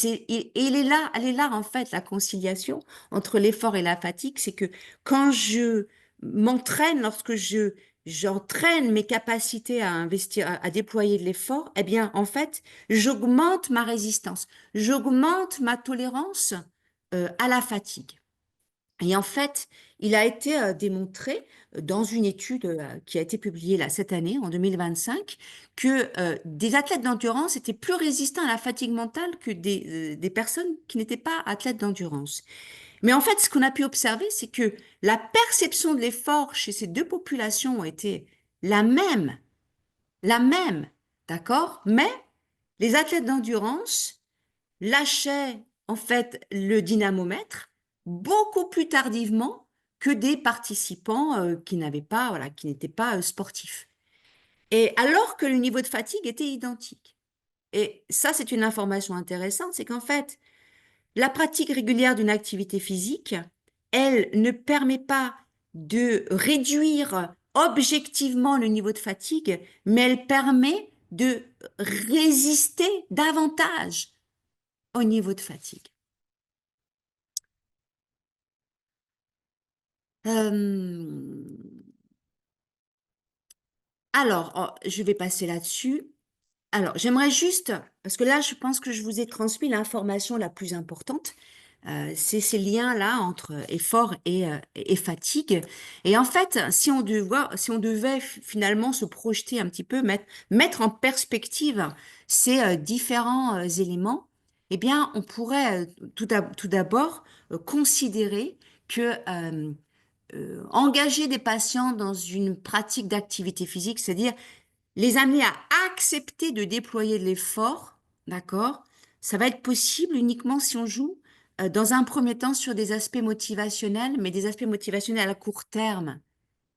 elle est là, en fait, la conciliation entre l'effort et la fatigue. C'est que quand je m'entraîne, j'entraîne mes capacités à investir, à déployer de l'effort, eh bien, en fait, j'augmente ma résistance, j'augmente ma tolérance, à la fatigue. Et en fait, il a été démontré dans une étude qui a été publiée là, cette année, en 2025, que des athlètes d'endurance étaient plus résistants à la fatigue mentale que des personnes qui n'étaient pas athlètes d'endurance. Mais en fait, ce qu'on a pu observer, c'est que la perception de l'effort chez ces deux populations a été la même, la même, d'accord? Mais les athlètes d'endurance lâchait en fait le dynamomètre beaucoup plus tardivement que des participants qui n'avaient pas, voilà, qui n'étaient pas sportifs. Et alors que le niveau de fatigue était identique. Et ça, c'est une information intéressante, c'est qu'en fait, la pratique régulière d'une activité physique, elle ne permet pas de réduire objectivement le niveau de fatigue, mais elle permet de résister davantage au niveau de fatigue. Euh, Alors, je vais passer là-dessus. Alors, j'aimerais juste, parce que là, je pense que je vous ai transmis l'information la plus importante, c'est ces liens-là entre effort et fatigue. Et en fait, si on devait finalement se projeter un petit peu, mettre en perspective ces différents éléments, eh bien, on pourrait tout d'abord considérer que engager des patients dans une pratique d'activité physique, c'est-à-dire les amener à accepter de déployer de l'effort, d'accord? Ça va être possible uniquement si on joue dans un premier temps sur des aspects motivationnels, mais des aspects motivationnels à court terme.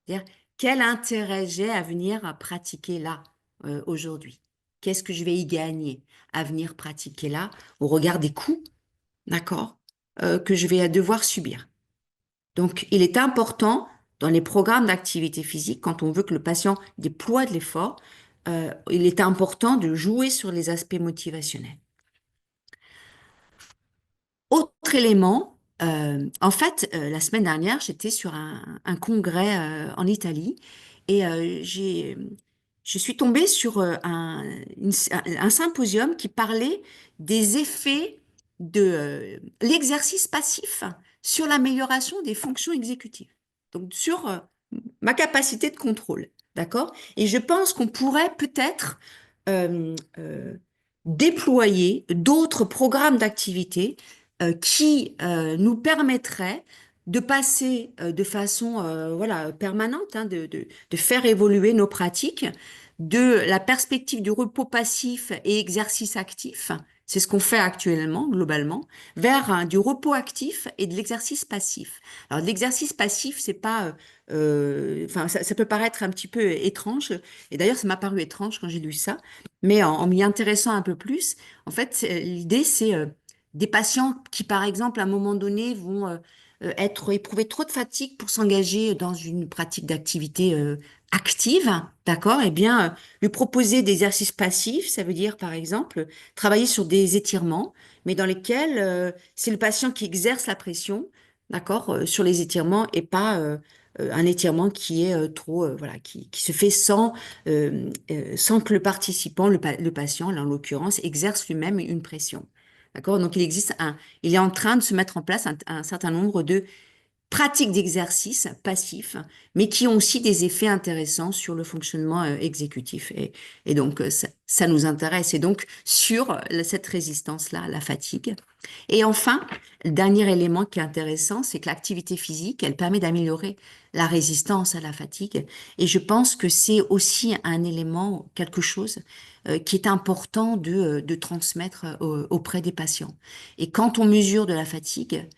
C'est-à-dire, quel intérêt j'ai à venir pratiquer là aujourd'hui? Qu'est-ce que je vais y gagner à venir pratiquer là au regard des coûts, d'accord, que je vais devoir subir? Donc, il est important dans les programmes d'activité physique, quand on veut que le patient déploie de l'effort, il est important de jouer sur les aspects motivationnels. Autre élément, en fait, la semaine dernière, j'étais sur un congrès en Italie et je suis tombée sur un symposium qui parlait des effets de l'exercice passif sur l'amélioration des fonctions exécutives, donc sur ma capacité de contrôle, d'accord? Et je pense qu'on pourrait peut-être euh, euh, déployer d'autres programmes d'activité qui nous permettrait de passer de façon voilà, permanente, hein, de faire évoluer nos pratiques de la perspective du repos passif et exercice actif, c'est ce qu'on fait actuellement, globalement, vers du repos actif et de l'exercice passif. Alors, de l'exercice passif, c'est pas, enfin, ça peut paraître un petit peu étrange, et d'ailleurs, ça m'a paru étrange quand j'ai lu ça, mais en m'y intéressant un peu plus, en fait, l'idée, c'est des patients qui, par exemple, à un moment donné, vont éprouver trop de fatigue pour s'engager dans une pratique d'activité active, d'accord? Eh bien, lui proposer des exercices passifs, ça veut dire, par exemple, travailler sur des étirements, mais dans lesquels c'est le patient qui exerce la pression, d'accord, sur les étirements et pas un étirement qui est trop, voilà, qui se fait sans que le participant, le patient, là, en l'occurrence, exerce lui-même une pression. D'accord? Donc, il est en train de se mettre en place un certain nombre de pratiques d'exercice passifs, mais qui ont aussi des effets intéressants sur le fonctionnement exécutif. Et donc, ça nous intéresse. Et donc, sur cette résistance-là, la fatigue. Et enfin, le dernier élément qui est intéressant, c'est que l'activité physique, elle permet d'améliorer la résistance à la fatigue. Et je pense que c'est aussi un élément, quelque chose qui est important de transmettre auprès des patients. Et quand on mesure de la fatigue,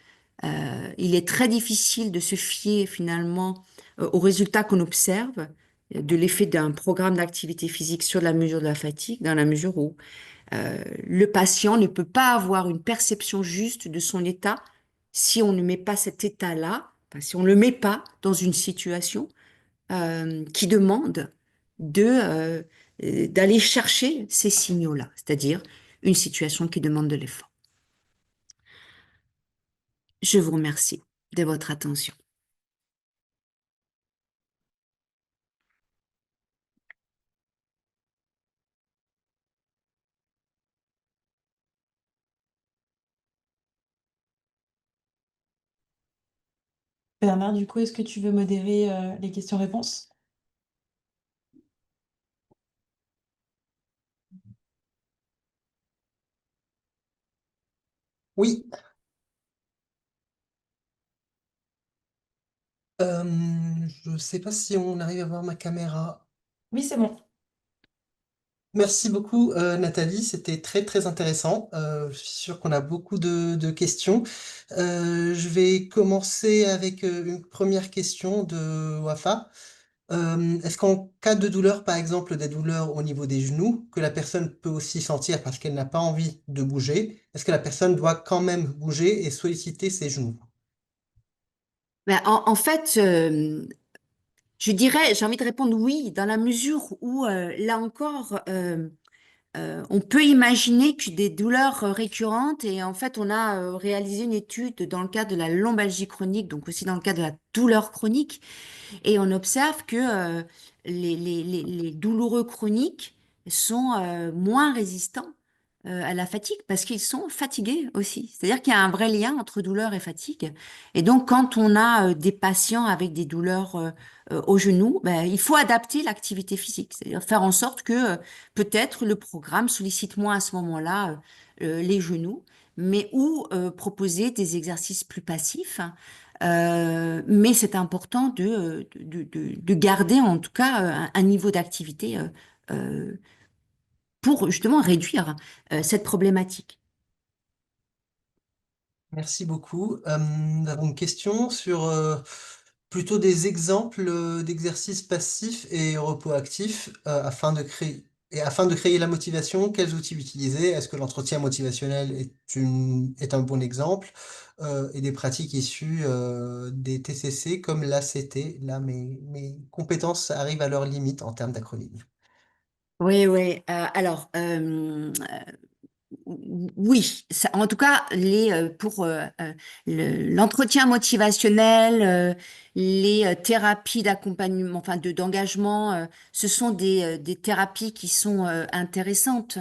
il est très difficile de se fier finalement aux résultats qu'on observe de l'effet d'un programme d'activité physique sur la mesure de la fatigue, dans la mesure où le patient ne peut pas avoir une perception juste de son état si on ne met pas cet état-là, enfin, si on ne le met pas dans une situation qui demande d'aller chercher ces signaux-là, c'est-à-dire une situation qui demande de l'effort. Je vous remercie de votre attention. Bernard, du coup, est-ce que tu veux modérer les questions-réponses? Oui, euh, je ne sais pas si on arrive à voir ma caméra. Oui, c'est bon. Merci beaucoup, Nathalie. C'était très, très intéressant. Je suis sûr qu'on a beaucoup de questions. Je vais commencer avec une première question de Wafa. Est-ce qu'en cas de douleur, par exemple des douleurs au niveau des genoux, que la personne peut aussi sentir parce qu'elle n'a pas envie de bouger, est-ce que la personne doit quand même bouger et solliciter ses genoux? Ben, en fait, je dirais, j'ai envie de répondre oui, dans la mesure où, là encore, on peut imaginer que des douleurs récurrentes, et en fait, on a réalisé une étude dans le cadre de la lombalgie chronique, donc aussi dans le cadre de la douleur chronique, et on observe que les douloureux chroniques sont moins résistants à la fatigue parce qu'ils sont fatigués aussi. C'est-à-dire qu'il y a un vrai lien entre douleur et fatigue. Et donc, quand on a des patients avec des douleurs au genou, ben, il faut adapter l'activité physique. C'est-à-dire faire en sorte que peut-être le programme sollicite moins à ce moment-là les genoux, mais ou proposer des exercices plus passifs, hein. Mais c'est important de garder en tout cas un niveau d'activité euh, pour justement réduire cette problématique. Merci beaucoup. Nous avons une question sur plutôt des exemples d'exercices passifs et repos actifs afin de créer la motivation. Quels outils utiliser? Est-ce que l'entretien motivationnel est un bon exemple? Et des pratiques issues des TCC comme l'ACT. Là, mes compétences arrivent à leur limite en termes d'acronyme. Oui, oui. Alors, oui, en tout cas, pour l'entretien motivationnel, les thérapies d'accompagnement, enfin d'engagement, ce sont des thérapies qui sont intéressantes,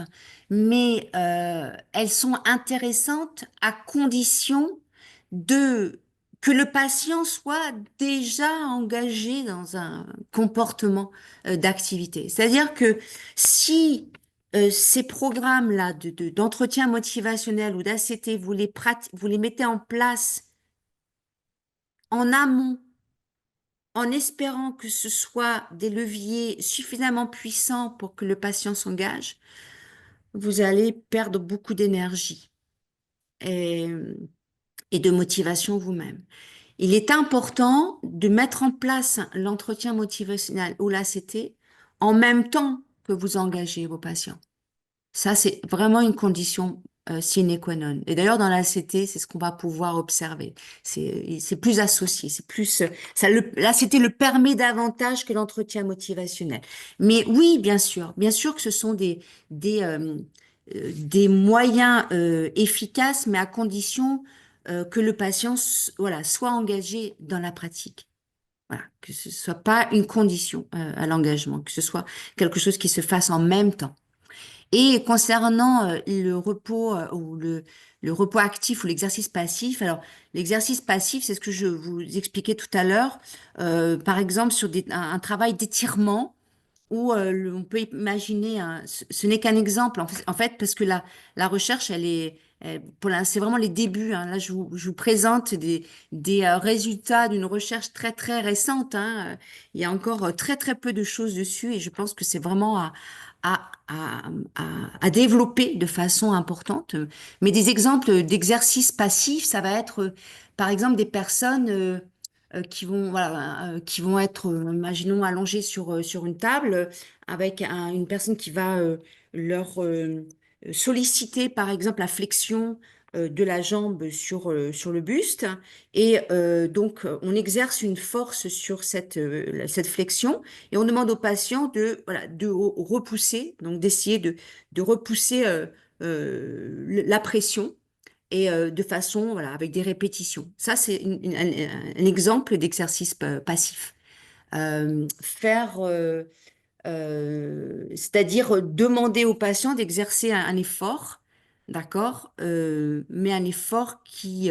mais elles sont intéressantes à condition de que le patient soit déjà engagé dans un comportement d'activité. C'est-à-dire que si ces programmes-là d'entretien motivationnel ou d'ACT, vous les mettez en place en amont, en espérant que ce soit des leviers suffisamment puissants pour que le patient s'engage, vous allez perdre beaucoup d'énergie et, et de motivation vous-même. Il est important de mettre en place l'entretien motivationnel ou l'ACT en même temps que vous engagez vos patients. Ça, c'est vraiment une condition sine qua non. Et d'ailleurs, dans la l'ACT, c'est ce qu'on va pouvoir observer. C'est plus associé, c'est plus, l'ACT le permet davantage que l'entretien motivationnel. Mais oui, bien sûr que ce sont des moyens efficaces, mais à condition que le patient, voilà, soit engagé dans la pratique. Voilà, que ce soit pas une condition à l'engagement, que ce soit quelque chose qui se fasse en même temps. Et concernant le repos le repos actif ou l'exercice passif, alors l'exercice passif, c'est ce que je vous expliquais tout à l'heure, par exemple sur un travail d'étirement où on peut imaginer, ce n'est qu'un exemple en fait, parce que la recherche, c'est vraiment les débuts, hein. Là, je vous présente des résultats d'une recherche très très récente, hein. Il y a encore très très peu de choses dessus et je pense que c'est vraiment à, à, à développer de façon importante. Mais des exemples d'exercices passifs, ça va être par exemple des personnes qui vont, voilà, qui vont être, imaginons, allongés sur une table avec une personne qui va leur solliciter, par exemple, la flexion de la jambe sur le buste. Et donc, on exerce une force sur cette flexion et on demande au patient voilà, de repousser, donc d'essayer de repousser la pression et de façon, voilà, avec des répétitions. Ça, c'est un exemple d'exercice passif. C'est-à-dire demander au patient d'exercer un effort, d'accord, mais un effort qui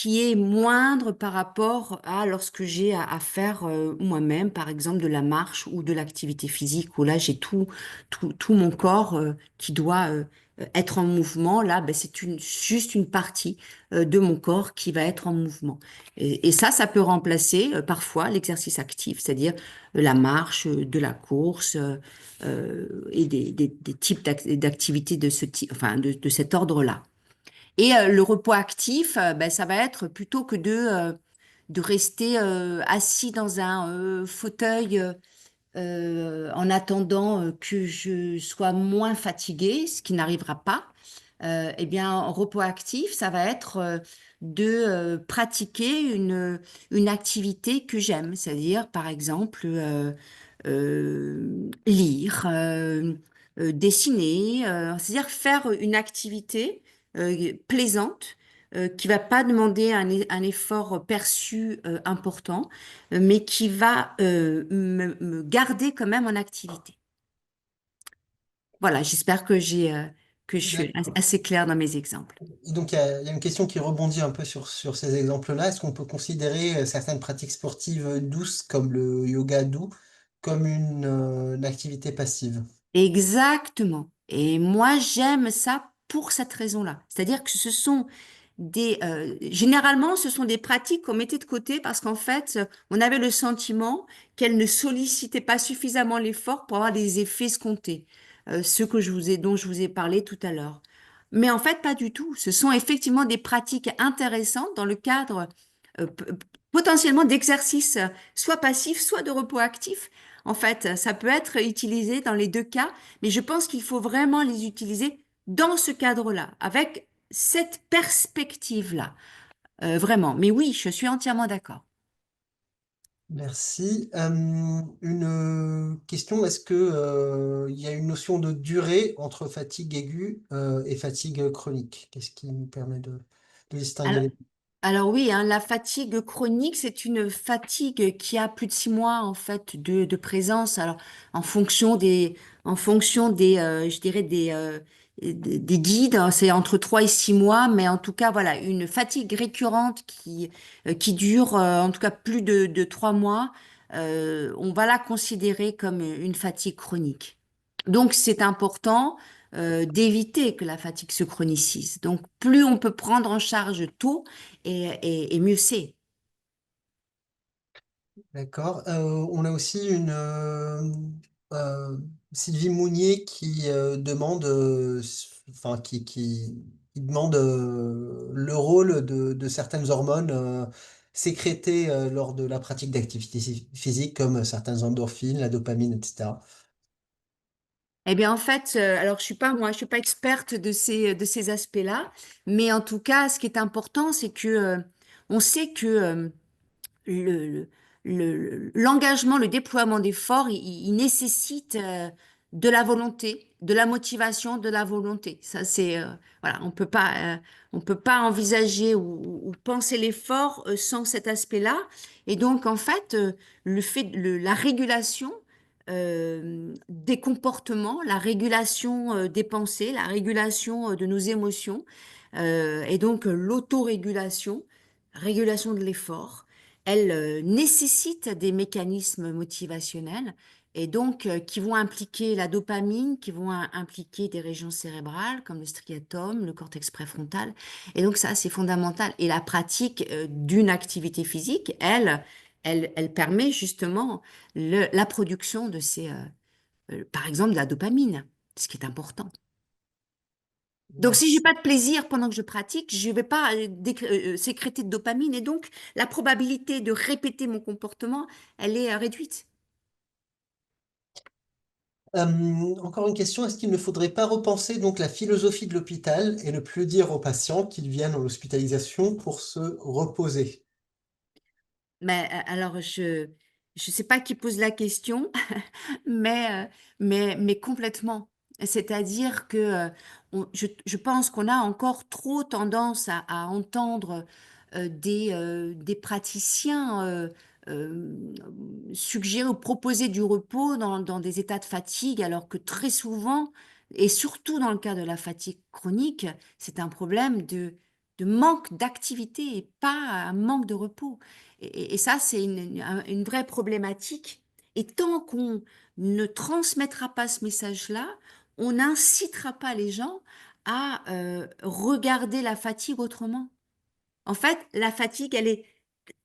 est moindre par rapport à lorsque j'ai à faire moi-même, par exemple, de la marche ou de l'activité physique, où là, j'ai tout mon corps qui doit être en mouvement. Là, ben, juste une partie de mon corps qui va être en mouvement. Et ça peut remplacer parfois l'exercice actif, c'est-à-dire la marche, de la course et des types d'activités de ce type, enfin, de cet ordre-là. Et le repos actif, ben, ça va être plutôt que de rester assis dans un fauteuil en attendant que je sois moins fatiguée, ce qui n'arrivera pas. eh bien, en repos actif, ça va être de pratiquer une activité que j'aime, c'est-à-dire, par exemple, lire, dessiner, c'est-à-dire faire une activité plaisante qui va pas demander un effort perçu important, mais qui va me garder quand même en activité. Voilà, j'espère que je suis D'accord. assez claire dans mes exemples. Et donc, il y a une question qui rebondit un peu sur ces exemples-là. Est-ce qu'on peut considérer certaines pratiques sportives douces, comme le yoga doux, comme une activité passive? Exactement. Et moi, j'aime ça pour cette raison-là. C'est-à-dire que généralement, ce sont des pratiques qu'on mettait de côté parce qu'en fait, on avait le sentiment qu'elles ne sollicitaient pas suffisamment l'effort pour avoir des effets escomptés, ceux dont je vous ai parlé tout à l'heure. Mais en fait, pas du tout. Ce sont effectivement des pratiques intéressantes dans le cadre potentiellement d'exercices, soit passifs, soit de repos actif. En fait, ça peut être utilisé dans les deux cas, mais je pense qu'il faut vraiment les utiliser dans ce cadre-là, avec cette perspective-là. Vraiment. Mais oui, je suis entièrement d'accord. Merci. Une question, est-ce que, il y a une notion de durée entre fatigue aiguë et fatigue chronique? Qu'est-ce qui nous permet de distinguer Alors, les... alors oui, hein, la fatigue chronique, c'est une fatigue qui a plus de 6 mois en fait de présence. Alors en fonction des, je dirais des guides, hein, c'est entre 3 et 6 mois, mais en tout cas voilà, une fatigue récurrente qui dure en tout cas plus de 3 mois, on va la considérer comme une fatigue chronique. Donc c'est important d'éviter que la fatigue se chronicise. Donc plus on peut prendre en charge tôt et mieux c'est. D'accord. On a aussi euh, Sylvie Mounier qui demande, enfin qui demande le rôle de certaines hormones sécrétées lors de la pratique d'activité physique, comme certaines endorphines, la dopamine, etc. Eh bien, en fait, alors je suis pas experte de ces aspects-là, mais en tout cas, ce qui est important, c'est que on sait que le, l'engagement, le déploiement d'efforts, il nécessite de la volonté, de la motivation, de la volonté. Ça, voilà, on peut pas envisager ou penser l'effort sans cet aspect-là. Et donc, en fait, la régulation des comportements, la régulation des pensées, la régulation de nos émotions, et donc l'autorégulation, régulation de l'effort elle nécessite des mécanismes motivationnels et donc qui vont impliquer la dopamine, qui vont impliquer des régions cérébrales comme le striatum, le cortex préfrontal. Et donc ça, c'est fondamental. Et la pratique d'une activité physique, elle permet justement la production de par exemple, de la dopamine, ce qui est important. Donc, si j'ai Merci. pas de plaisir pendant que je pratique, je vais pas sécréter de dopamine et donc la probabilité de répéter mon comportement, elle est réduite. Encore une question, est-ce qu'il ne faudrait pas repenser donc la philosophie de l'hôpital et ne plus dire aux patients qu'ils viennent en hospitalisation pour se reposer? Mais alors, je sais pas qui pose la question, mais, mais complètement. C'est-à-dire que je pense qu'on a encore trop tendance à entendre des praticiens euh, suggérer ou proposer du repos dans des états de fatigue, alors que très souvent, et surtout dans le cas de la fatigue chronique, c'est un problème de manque d'activité et pas un manque de repos. Et ça, c'est une vraie problématique. Et tant qu'on ne transmettra pas ce message-là, on n'incitera pas les gens à regarder la fatigue autrement. En fait, la fatigue, elle est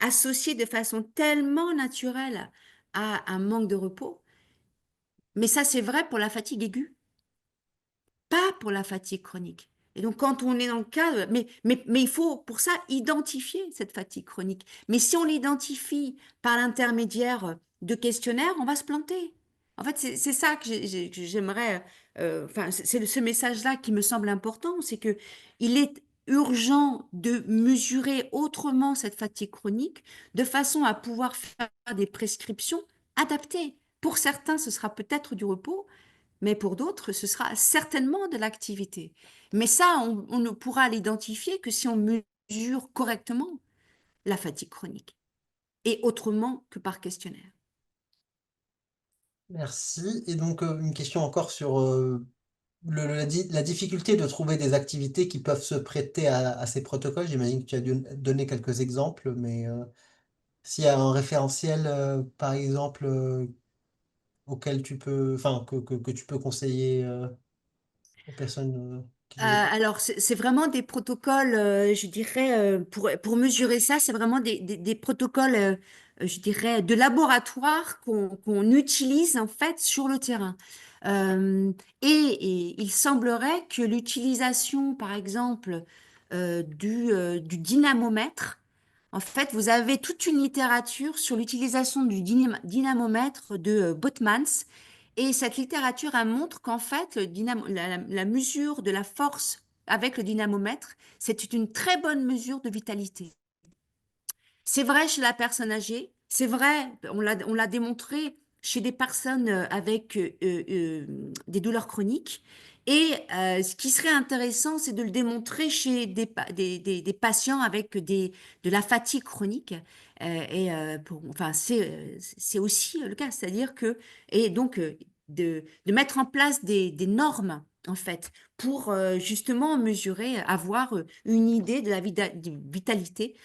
associée de façon tellement naturelle à un manque de repos. Mais ça, c'est vrai pour la fatigue aiguë, pas pour la fatigue chronique. Et donc, quand on est dans le cadre, mais il faut pour ça identifier cette fatigue chronique. Mais si on l'identifie par l'intermédiaire de questionnaires, on va se planter. En fait, c'est ça que j'aimerais, enfin, c'est ce message-là qui me semble important, c'est que il est urgent de mesurer autrement cette fatigue chronique de façon à pouvoir faire des prescriptions adaptées. Pour certains, ce sera peut-être du repos, mais pour d'autres, ce sera certainement de l'activité. Mais ça, on ne pourra l'identifier que si on mesure correctement la fatigue chronique et autrement que par questionnaire. Merci. Et donc, une question encore sur la difficulté de trouver des activités qui peuvent se prêter à ces protocoles. J'imagine que tu as donné quelques exemples, mais s'il y a un référentiel, par exemple, auquel tu peux, enfin, que tu peux conseiller aux personnes qui nous écoutent. Alors, c'est vraiment des protocoles, je dirais, pour mesurer ça, c'est vraiment des protocoles, je dirais, de laboratoire qu'on utilise en fait sur le terrain. Et il semblerait que l'utilisation, par exemple, du dynamomètre, en fait, vous avez toute une littérature sur l'utilisation du dynamomètre de Botmans et cette littérature, elle montre qu'en fait, la mesure de la force avec le dynamomètre, c'est une très bonne mesure de vitalité. C'est vrai chez la personne âgée, c'est vrai, on l'a démontré chez des personnes avec des douleurs chroniques. Et ce qui serait intéressant, c'est de le démontrer chez des patients avec de la fatigue chronique. Enfin, c'est aussi le cas, c'est-à-dire que, et donc, de mettre en place des normes, en fait, pour justement mesurer, avoir une idée de la vitalité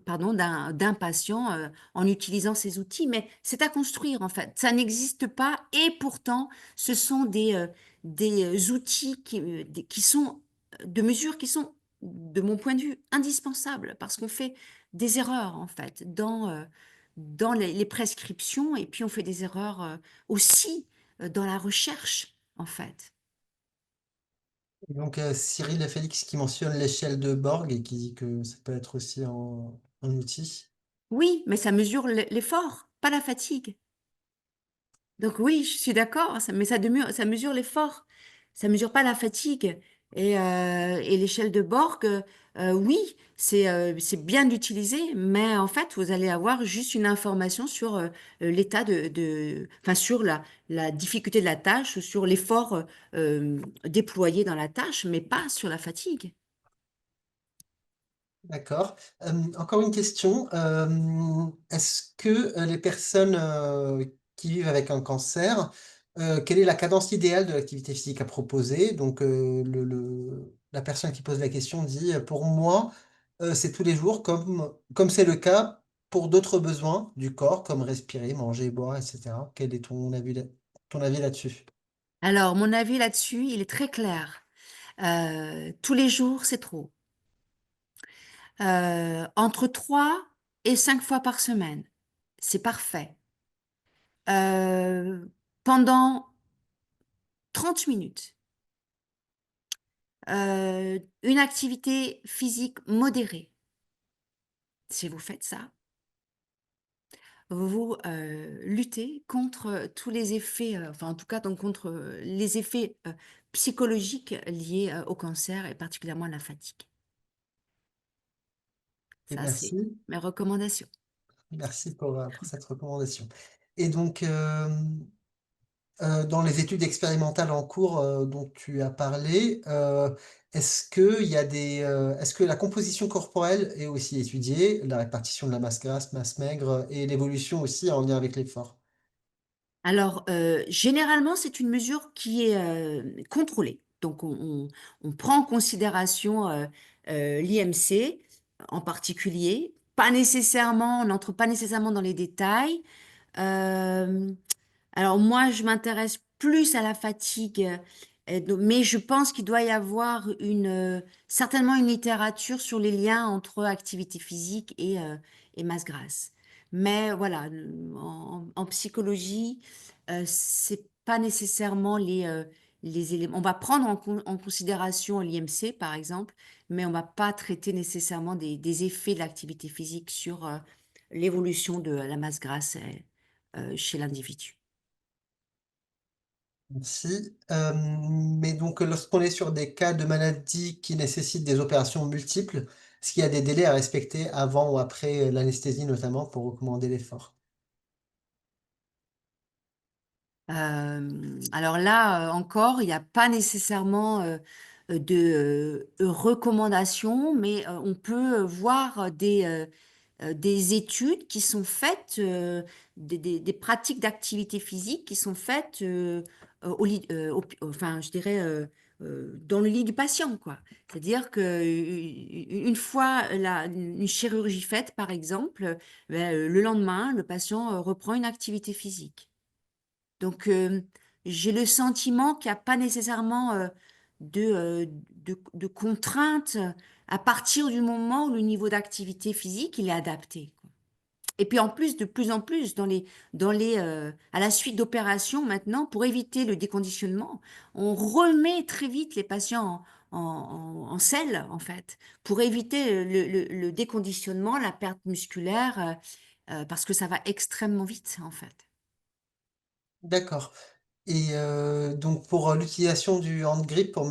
pardon, d'un patient en utilisant ces outils, mais c'est à construire en fait. Ça n'existe pas et pourtant, ce sont des outils qui sont de mesures qui sont, de mon point de vue, indispensables parce qu'on fait des erreurs en fait dans les prescriptions et puis on fait des erreurs aussi dans la recherche en fait. Et donc, Cyril et Félix qui mentionnent l'échelle de Borg et qui dit que ça peut être aussi un outil. Oui, mais ça mesure l'effort, pas la fatigue. Donc oui, je suis d'accord, mais ça mesure l'effort, ça mesure pas la fatigue. Et l'échelle de Borg, oui, c'est bien d'utiliser, mais en fait, vous allez avoir juste une information sur l'état enfin sur la difficulté de la tâche ou sur l'effort déployé dans la tâche, mais pas sur la fatigue. D'accord. Encore une question. Est-ce que les personnes qui vivent avec un cancer, quelle est la cadence idéale de l'activité physique à proposer? Donc, la personne qui pose la question dit, pour moi, c'est tous les jours, comme c'est le cas pour d'autres besoins du corps, comme respirer, manger, boire, etc. Quel est ton avis là-dessus? Alors, mon avis là-dessus, il est très clair. Tous les jours, c'est trop. Entre 3 et 5 fois par semaine. C'est parfait. Euh, Pendant 30 minutes. Une activité physique modérée. Si vous faites ça, vous luttez contre tous les effets, enfin en tout cas donc contre les effets psychologiques liés au cancer et particulièrement à la fatigue. Et Ça, c'est merci. mes recommandations. Merci pour cette recommandation. Et donc, dans les études expérimentales en cours dont tu as parlé, est-ce que la composition corporelle est aussi étudiée, la répartition de la masse grasse, masse maigre, et l'évolution aussi en lien avec l'effort? Alors, généralement, c'est une mesure qui est contrôlée. Donc, on prend en considération l'IMC en particulier. Pas nécessairement, on n'entre pas nécessairement dans les détails. Euh, alors, moi, je m'intéresse plus à la fatigue, mais je pense qu'il doit y avoir certainement une littérature sur les liens entre activité physique et masse grasse. Mais voilà, en psychologie, c'est pas nécessairement les éléments. On va prendre en considération l'IMC, par exemple, mais on va pas traiter nécessairement des effets de l'activité physique sur l'évolution de la masse grasse chez l'individu. Merci. Mais donc, lorsqu'on est sur des cas de maladies qui nécessitent des opérations multiples, est-ce qu'il y a des délais à respecter avant ou après l'anesthésie, notamment pour recommander l'effort? Alors là, encore, il n'y a pas nécessairement de recommandations, mais on peut voir des études qui sont faites, des pratiques d'activité physique qui sont faites au lit, enfin, je dirais, dans le lit du patient, quoi. C'est-à-dire que une fois une chirurgie faite, par exemple, ben, le lendemain, le patient reprend une activité physique. Donc, j'ai le sentiment qu'il n'y a pas nécessairement de contraintes à partir du moment où le niveau d'activité physique il est adapté, quoi. Et puis en plus, de plus en plus, à la suite d'opérations maintenant, pour éviter le déconditionnement, on remet très vite les patients en selle, en fait, pour éviter le déconditionnement, la perte musculaire, parce que ça va extrêmement vite, en fait. D'accord. Et donc pour, l'utilisation du hand grip pour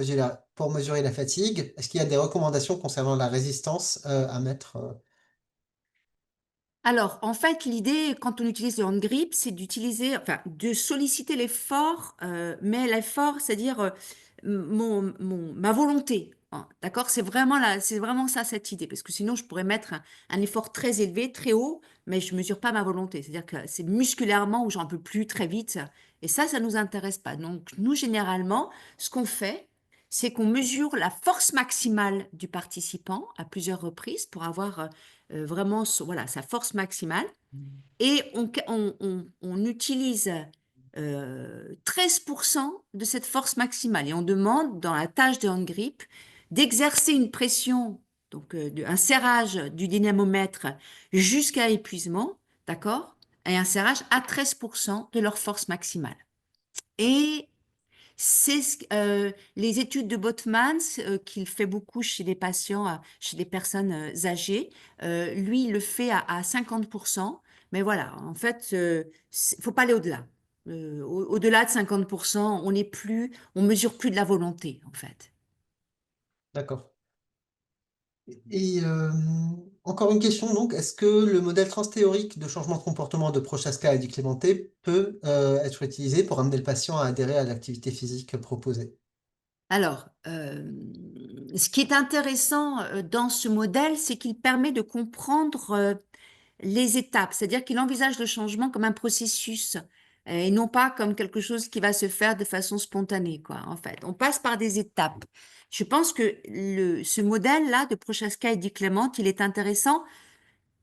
mesurer la fatigue, est-ce qu'il y a des recommandations concernant la résistance, à mettre, Alors, en fait, l'idée, quand on utilise le hand grip, c'est d'utiliser, enfin, de solliciter l'effort, mais l'effort, c'est-à-dire ma volonté, hein, d'accord? C'est vraiment ça, cette idée, parce que sinon, je pourrais mettre un effort très élevé, très haut, mais je mesure pas ma volonté. C'est-à-dire que c'est musculairement où j'en peux plus très vite, et ça nous intéresse pas. Donc, nous, généralement, ce qu'on fait, c'est qu'on mesure la force maximale du participant à plusieurs reprises pour avoir vraiment voilà, sa force maximale. Et on utilise 13% de cette force maximale. Et on demande, dans la tâche de hand grip, d'exercer une pression, donc un serrage du dynamomètre jusqu'à épuisement, d'accord? Et un serrage à 13% de leur force maximale. Et les études de Botmans, qu'il fait beaucoup chez les patients, chez les personnes âgées. Lui, il le fait à 50%. Mais voilà, en fait, faut pas aller au-delà. Au-delà de 50%, on mesure plus de la volonté, en fait. d'accord. Et encore une question donc, est-ce que le modèle transthéorique de changement de comportement de Prochaska et Di Clemente peut, être utilisé pour amener le patient à adhérer à l'activité physique proposée? Alors, ce qui est intéressant dans ce modèle, c'est qu'il permet de comprendre les étapes, c'est-à-dire qu'il envisage le changement comme un processus et non pas comme quelque chose qui va se faire de façon spontanée, quoi, en fait. On passe par des étapes. Je pense que ce modèle-là de Prochaska et Di Clement, il est intéressant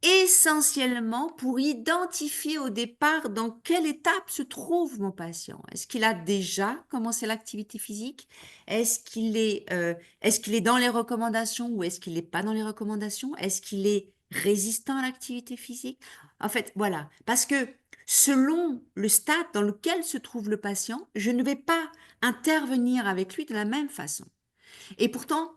essentiellement pour identifier au départ dans quelle étape se trouve mon patient. Est-ce qu'il a déjà commencé l'activité physique? Est-ce qu'il est dans les recommandations ou est-ce qu'il n'est pas dans les recommandations? Est-ce qu'il est résistant à l'activité physique? En fait, voilà. Parce que selon le stade dans lequel se trouve le patient, je ne vais pas intervenir avec lui de la même façon. Et pourtant,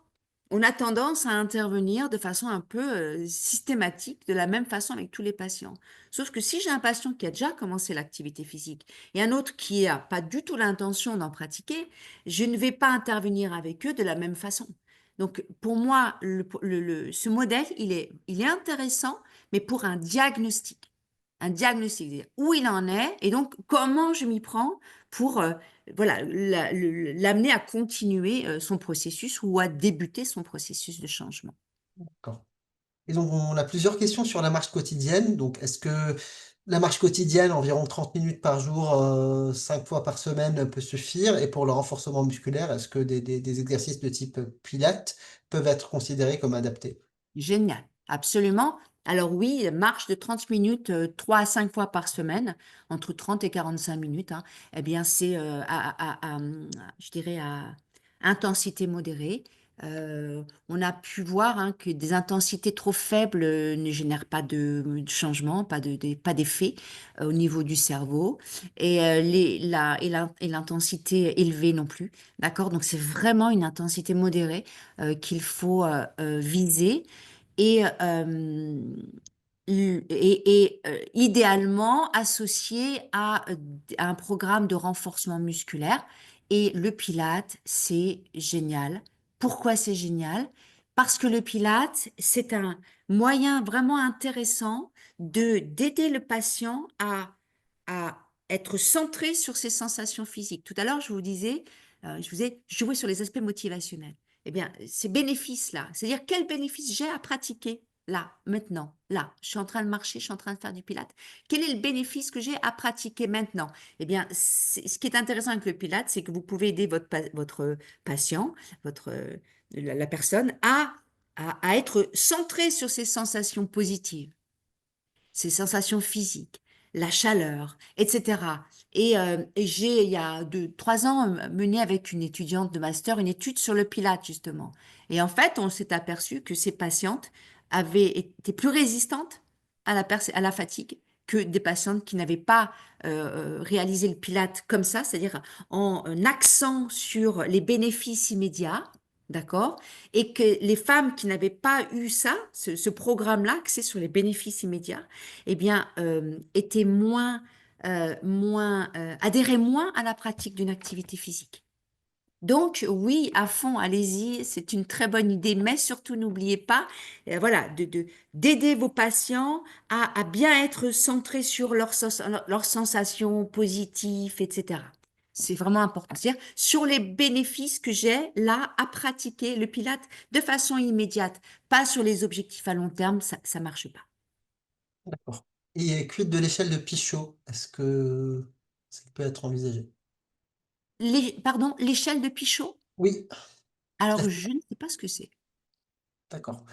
on a tendance à intervenir de façon un peu systématique, de la même façon avec tous les patients. Sauf que si j'ai un patient qui a déjà commencé l'activité physique et un autre qui n'a pas du tout l'intention d'en pratiquer, je ne vais pas intervenir avec eux de la même façon. Donc, pour moi, ce modèle, il est intéressant, mais pour un diagnostic. Un diagnostic, c'est-à-dire où il en est et donc comment je m'y prends pour voilà, l'amener à continuer son processus ou à débuter son processus de changement. D'accord. Et donc on a plusieurs questions sur la marche quotidienne. Donc est-ce que la marche quotidienne, environ 30 minutes par jour, 5 fois par semaine, peut suffire? Et pour le renforcement musculaire, est-ce que des exercices de type pilates peuvent être considérés comme adaptés? Génial, absolument. Alors oui, marche de 30 minutes, 3 à 5 fois par semaine, entre 30 et 45 minutes, hein. Eh bien, c'est je dirais à intensité modérée. On a pu voir hein, que des intensités trop faibles ne génèrent pas de changement, pas d'effet au niveau du cerveau, et et l'intensité élevée non plus. D'accord? Donc c'est vraiment une intensité modérée qu'il faut viser. Et idéalement associé à un programme de renforcement musculaire. Et le Pilate, c'est génial. Pourquoi c'est génial? Parce que le Pilate, c'est un moyen vraiment intéressant d'aider le patient à être centré sur ses sensations physiques. Tout à l'heure, je vous ai joué sur les aspects motivationnels. Eh bien, ces bénéfices-là, c'est-à-dire quels bénéfices j'ai à pratiquer là, maintenant, là, je suis en train de marcher, je suis en train de faire du Pilate. Quel est le bénéfice que j'ai à pratiquer maintenant? Eh bien, ce qui est intéressant avec le Pilate, c'est que vous pouvez aider votre patient, la personne, à être centré sur ses sensations positives, ses sensations physiques, la chaleur, etc. Et j'ai, il y a 3 ans, mené avec une étudiante de master une étude sur le Pilate, justement. Et en fait, on s'est aperçu que ces patientes avaient été plus résistantes à la fatigue que des patientes qui n'avaient pas réalisé le Pilate comme ça, c'est-à-dire en accent sur les bénéfices immédiats, d'accord? Et que les femmes qui n'avaient pas eu ça, ce programme-là, axé sur les bénéfices immédiats, eh bien, adhéraient moins à la pratique d'une activité physique. Donc, oui, à fond, allez-y, c'est une très bonne idée, mais surtout n'oubliez pas, voilà, d'aider vos patients à bien être centrés sur leurs sensations positives, etc. C'est vraiment important. C'est-à-dire sur les bénéfices que j'ai là à pratiquer le Pilate de façon immédiate, pas sur les objectifs à long terme, ça ne marche pas. D'accord. Et quid de l'échelle de Pichot? Est-ce que ça peut être envisagé? Pardon, l'échelle de Pichot? Oui, Alors, je ne sais pas ce que c'est. d'accord.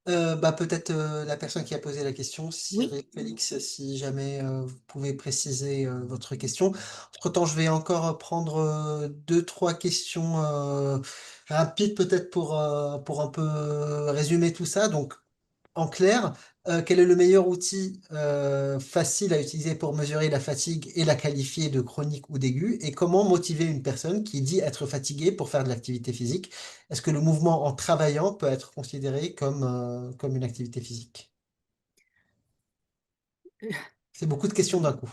Bah, peut-être, la personne qui a posé la question, Oui, Cyril Félix, si jamais, vous pouvez préciser, votre question. Entre-temps, je vais encore prendre, 2-3 questions, rapides peut-être pour un peu résumer tout ça. Donc, en clair, quel est le meilleur outil, facile à utiliser pour mesurer la fatigue et la qualifier de chronique ou d'aiguë? Et comment motiver une personne qui dit être fatiguée pour faire de l'activité physique? Est-ce que le mouvement en travaillant peut être considéré comme une activité physique? C'est beaucoup de questions d'un coup.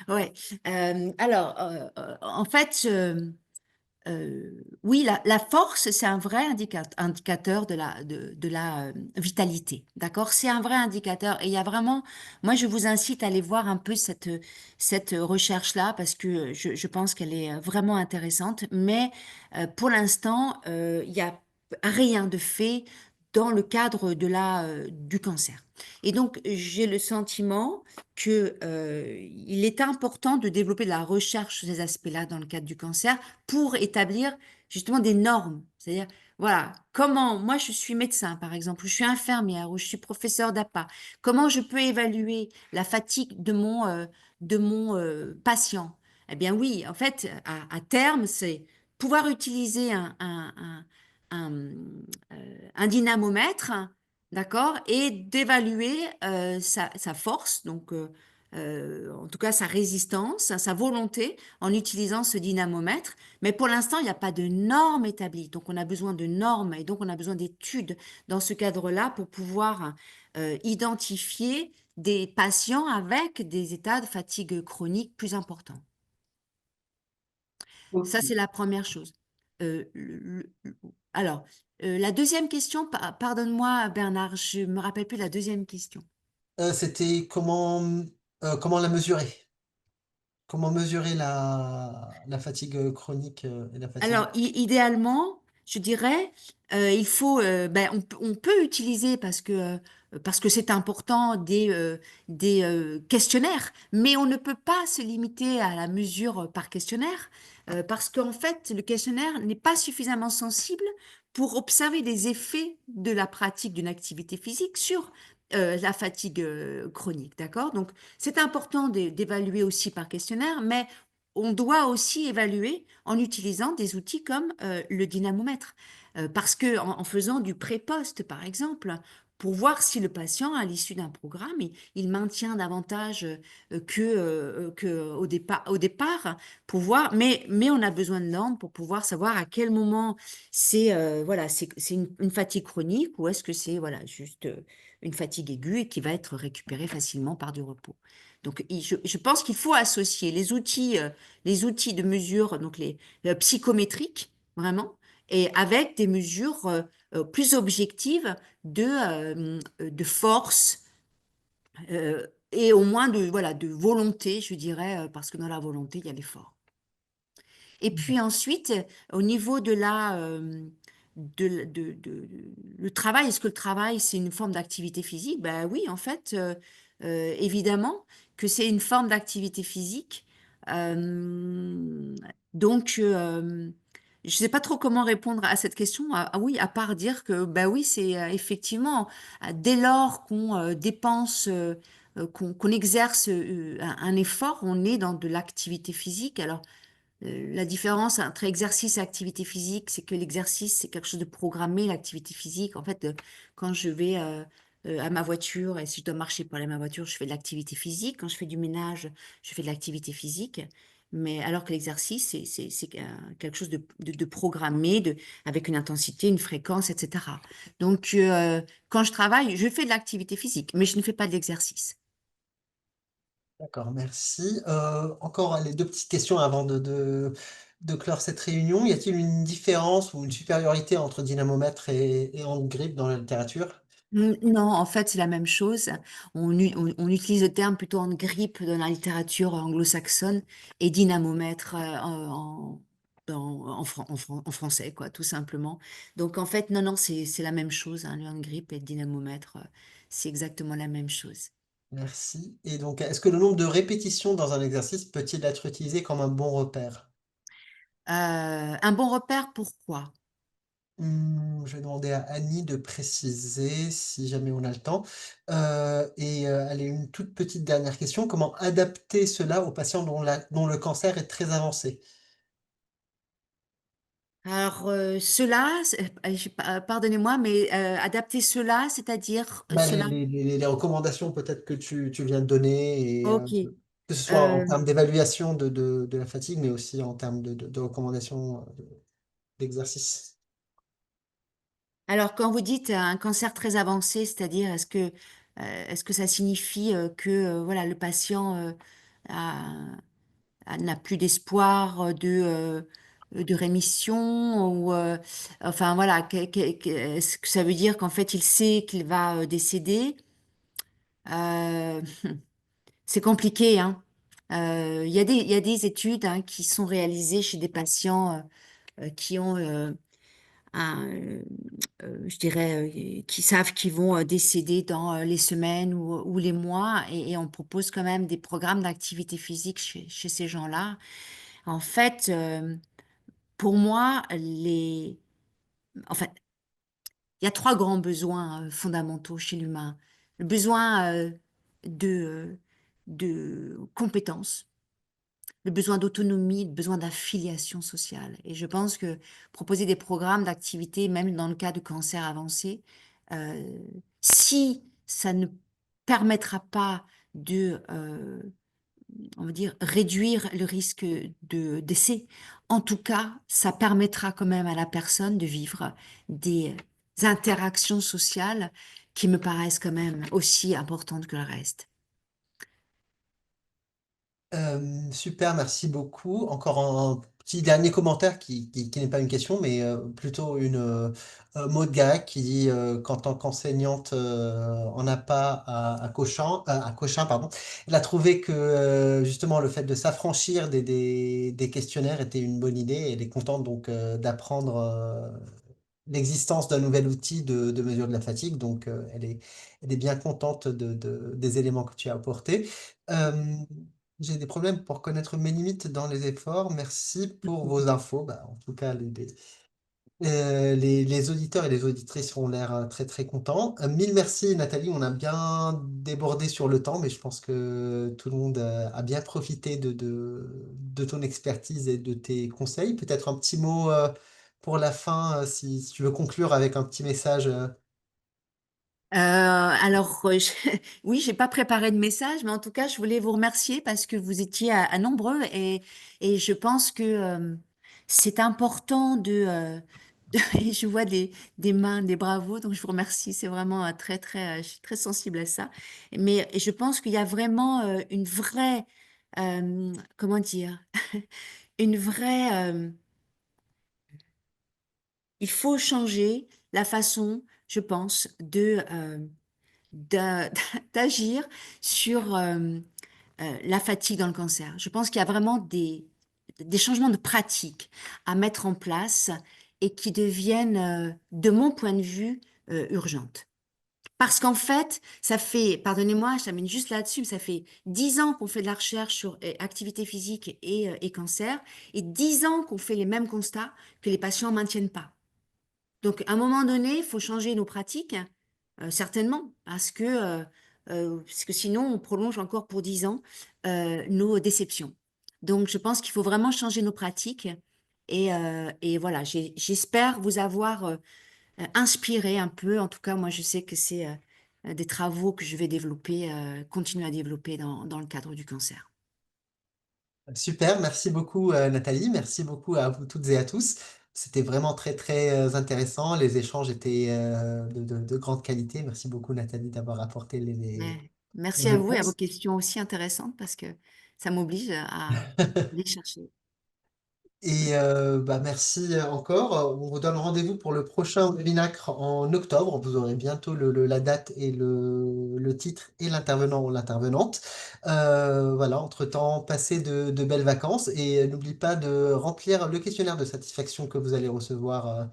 ouais. Alors, en fait, oui, la force, c'est un vrai indicateur de la vitalité. D'accord? C'est un vrai indicateur. Et il y a vraiment, moi, je vous incite à aller voir un peu cette recherche-là parce que je pense qu'elle est vraiment intéressante. Mais pour l'instant, il n'y a rien de fait dans le cadre du cancer. Et donc, j'ai le sentiment que, il est important de développer de la recherche sur ces aspects-là dans le cadre du cancer pour établir justement des normes. C'est-à-dire, voilà, comment, moi je suis médecin par exemple, ou je suis infirmière, ou je suis professeur d'APA, comment je peux évaluer la fatigue de mon patient? Eh bien oui, en fait, à terme, c'est pouvoir utiliser un, un dynamomètre, d'accord, et d'évaluer sa force, donc en tout cas sa résistance, sa volonté en utilisant ce dynamomètre. Mais pour l'instant, il n'y a pas de normes établies. Donc, on a besoin de normes et donc on a besoin d'études dans ce cadre-là pour pouvoir identifier des patients avec des états de fatigue chronique plus importants. Ça, OK. c'est la première chose. Alors, la deuxième question, pardonne-moi Bernard, je me rappelle plus la deuxième question. C'était comment la mesurer? Comment mesurer la fatigue, chronique, et la fatigue? Alors, idéalement, je dirais, on peut utiliser parce que c'est important des questionnaires, mais on ne peut pas se limiter à la mesure par questionnaire parce qu'en fait, le questionnaire n'est pas suffisamment sensible pour observer les effets de la pratique d'une activité physique sur la fatigue chronique, d'accord? Donc, c'est important d'évaluer aussi par questionnaire, mais on doit aussi évaluer en utilisant des outils comme le dynamomètre. Parce que en faisant du pré-poste, par exemple, pour voir si le patient, à l'issue d'un programme, il maintient davantage que au départ, pour voir, mais on a besoin de normes pour pouvoir savoir à quel moment c'est voilà, c'est une fatigue chronique ou est-ce que c'est voilà, juste une fatigue aiguë et qui va être récupérée facilement par du repos. Donc, je pense qu'il faut associer les outils de mesure, donc les psychométriques, vraiment, et avec des mesures plus objectives de force et au moins voilà, de volonté, je dirais, parce que dans la volonté, il y a l'effort. Et puis ensuite, au niveau le travail, est-ce que le travail, c'est une forme d'activité physique? Ben oui, en fait, évidemment que c'est une forme d'activité physique. Euh, donc, je ne sais pas trop comment répondre à cette question. Ah oui, à part dire que, ben oui, c'est effectivement, dès lors qu'on dépense, qu'on exerce un effort, on est dans de l'activité physique. Alors, la différence entre exercice et activité physique, c'est que l'exercice, c'est quelque chose de programmé. L'activité physique, en fait, quand je vais à ma voiture et si je dois marcher pour aller à ma voiture, je fais de l'activité physique. Quand je fais du ménage, je fais de l'activité physique. Mais alors que l'exercice, c'est quelque chose de programmé, avec une intensité, une fréquence, etc. Donc, quand je travaille, je fais de l'activité physique, mais je ne fais pas de l'exercice. D'accord, merci. Encore les deux petites questions avant de clore cette réunion. Y a-t-il une différence ou une supériorité entre dynamomètre et hand-grip dans la littérature? Non, en fait, c'est la même chose. On utilise le terme plutôt en grippe dans la littérature anglo-saxonne et dynamomètre en français, quoi, tout simplement. Donc, en fait, non, c'est la même chose, hein, le hand-grip et le dynamomètre, c'est exactement la même chose. Merci. Et donc, est-ce que le nombre de répétitions dans un exercice peut-il être utilisé comme un bon repère? Un bon repère, pourquoi? Je vais demander à Annie de préciser si jamais on a le temps. Allez, une toute petite dernière question. Comment adapter cela aux patients dont le cancer est très avancé? Alors, pardonnez-moi, mais adapter cela, c'est-à-dire Bah, cela. les recommandations peut-être que tu viens de donner, Ok. que ce soit en Euh, termes d'évaluation de la fatigue, mais aussi en termes de recommandations d'exercice. Alors, quand vous dites un cancer très avancé, c'est-à-dire est-ce que ça signifie que voilà, le patient a- n'a plus d'espoir de rémission ou enfin voilà, est-ce que ça veut dire qu'en fait il sait qu'il va décéder? Euh, c'est compliqué, hein. Il y a des études hein, qui sont réalisées chez des patients qui ont je dirais, qui savent qu'ils vont décéder dans les semaines ou les mois, et on propose quand même des programmes d'activité physique chez ces gens-là. En fait, pour moi, enfin, il y a trois grands besoins fondamentaux chez l'humain. Le besoin de, de compétences, le besoin d'autonomie, le besoin d'affiliation sociale. Et je pense que proposer des programmes d'activité, même dans le cas de cancer avancé, euh, si ça ne permettra pas on va dire, réduire le risque de décès, en tout cas, ça permettra quand même à la personne de vivre des interactions sociales qui me paraissent quand même aussi importantes que le reste. Super, merci beaucoup. Encore un petit dernier commentaire qui n'est pas une question, mais plutôt une mot de Gaël qui dit qu'en tant qu'enseignante en APA à Cochin, pardon, elle a trouvé que justement le fait de s'affranchir des questionnaires était une bonne idée et elle est contente donc d'apprendre l'existence d'un nouvel outil de mesure de la fatigue. Donc, elle est bien contente des éléments que tu as apportés. Euh, j'ai des problèmes pour connaître mes limites dans les efforts. Merci pour vos infos. Bah, en tout cas, les auditeurs et les auditrices ont l'air très très contents. Mille merci Nathalie, on a bien débordé sur le temps, mais je pense que tout le monde a bien profité de ton expertise et de tes conseils. Peut-être un petit mot pour la fin, si tu veux conclure avec un petit message. Alors, oui, j'ai pas préparé de message, mais en tout cas, je voulais vous remercier parce que vous étiez à nombreux et je pense que c'est important et je vois des mains, des bravos, donc je vous remercie. C'est vraiment très, très, je suis très sensible à ça. Mais je pense qu'il y a vraiment une vraie, comment dire, une vraie, il faut changer la façon, je pense, d'a- d'agir sur la fatigue dans le cancer. Je pense qu'il y a vraiment des changements de pratique à mettre en place et qui deviennent, de mon point de vue, urgentes. Parce qu'en fait, ça fait, pardonnez-moi, je termine juste là-dessus, mais ça fait 10 ans qu'on fait de la recherche sur activité physique et cancer, et 10 ans qu'on fait les mêmes constats que les patients ne maintiennent pas. Donc, à un moment donné, il faut changer nos pratiques, certainement, parce que sinon, on prolonge encore pour 10 ans nos déceptions. Donc, je pense qu'il faut vraiment changer nos pratiques. Et voilà, j'espère vous avoir inspiré un peu. En tout cas, moi, je sais que c'est des travaux que je vais développer, continuer à développer dans le cadre du cancer. Super, merci beaucoup Nathalie, merci beaucoup à vous toutes et à tous. C'était vraiment très très intéressant, les échanges étaient de grande qualité. Merci beaucoup Nathalie d'avoir apporté les Merci à vous et à vos réponses. questions aussi intéressantes parce que ça m'oblige à aller chercher. Et bah, merci encore. On vous donne rendez-vous pour le prochain webinaire en octobre. Vous aurez bientôt la date et le titre et l'intervenant ou l'intervenante. Voilà, entre-temps, passez de belles vacances et n'oubliez pas de remplir le questionnaire de satisfaction que vous allez recevoir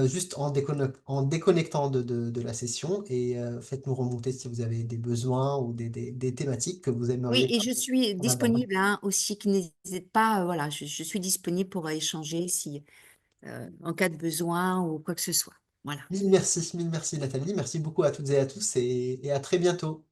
juste en déconnectant de la session et faites-nous remonter si vous avez des besoins ou des thématiques que vous Oui, aimeriez et je suis qu'on aborde. disponible hein, aussi, qui n'hésite pas, voilà, je suis disponible pour échanger si, en cas de besoin ou quoi que ce soit. Voilà. Mille merci Nathalie, merci beaucoup à toutes et à tous et à très bientôt.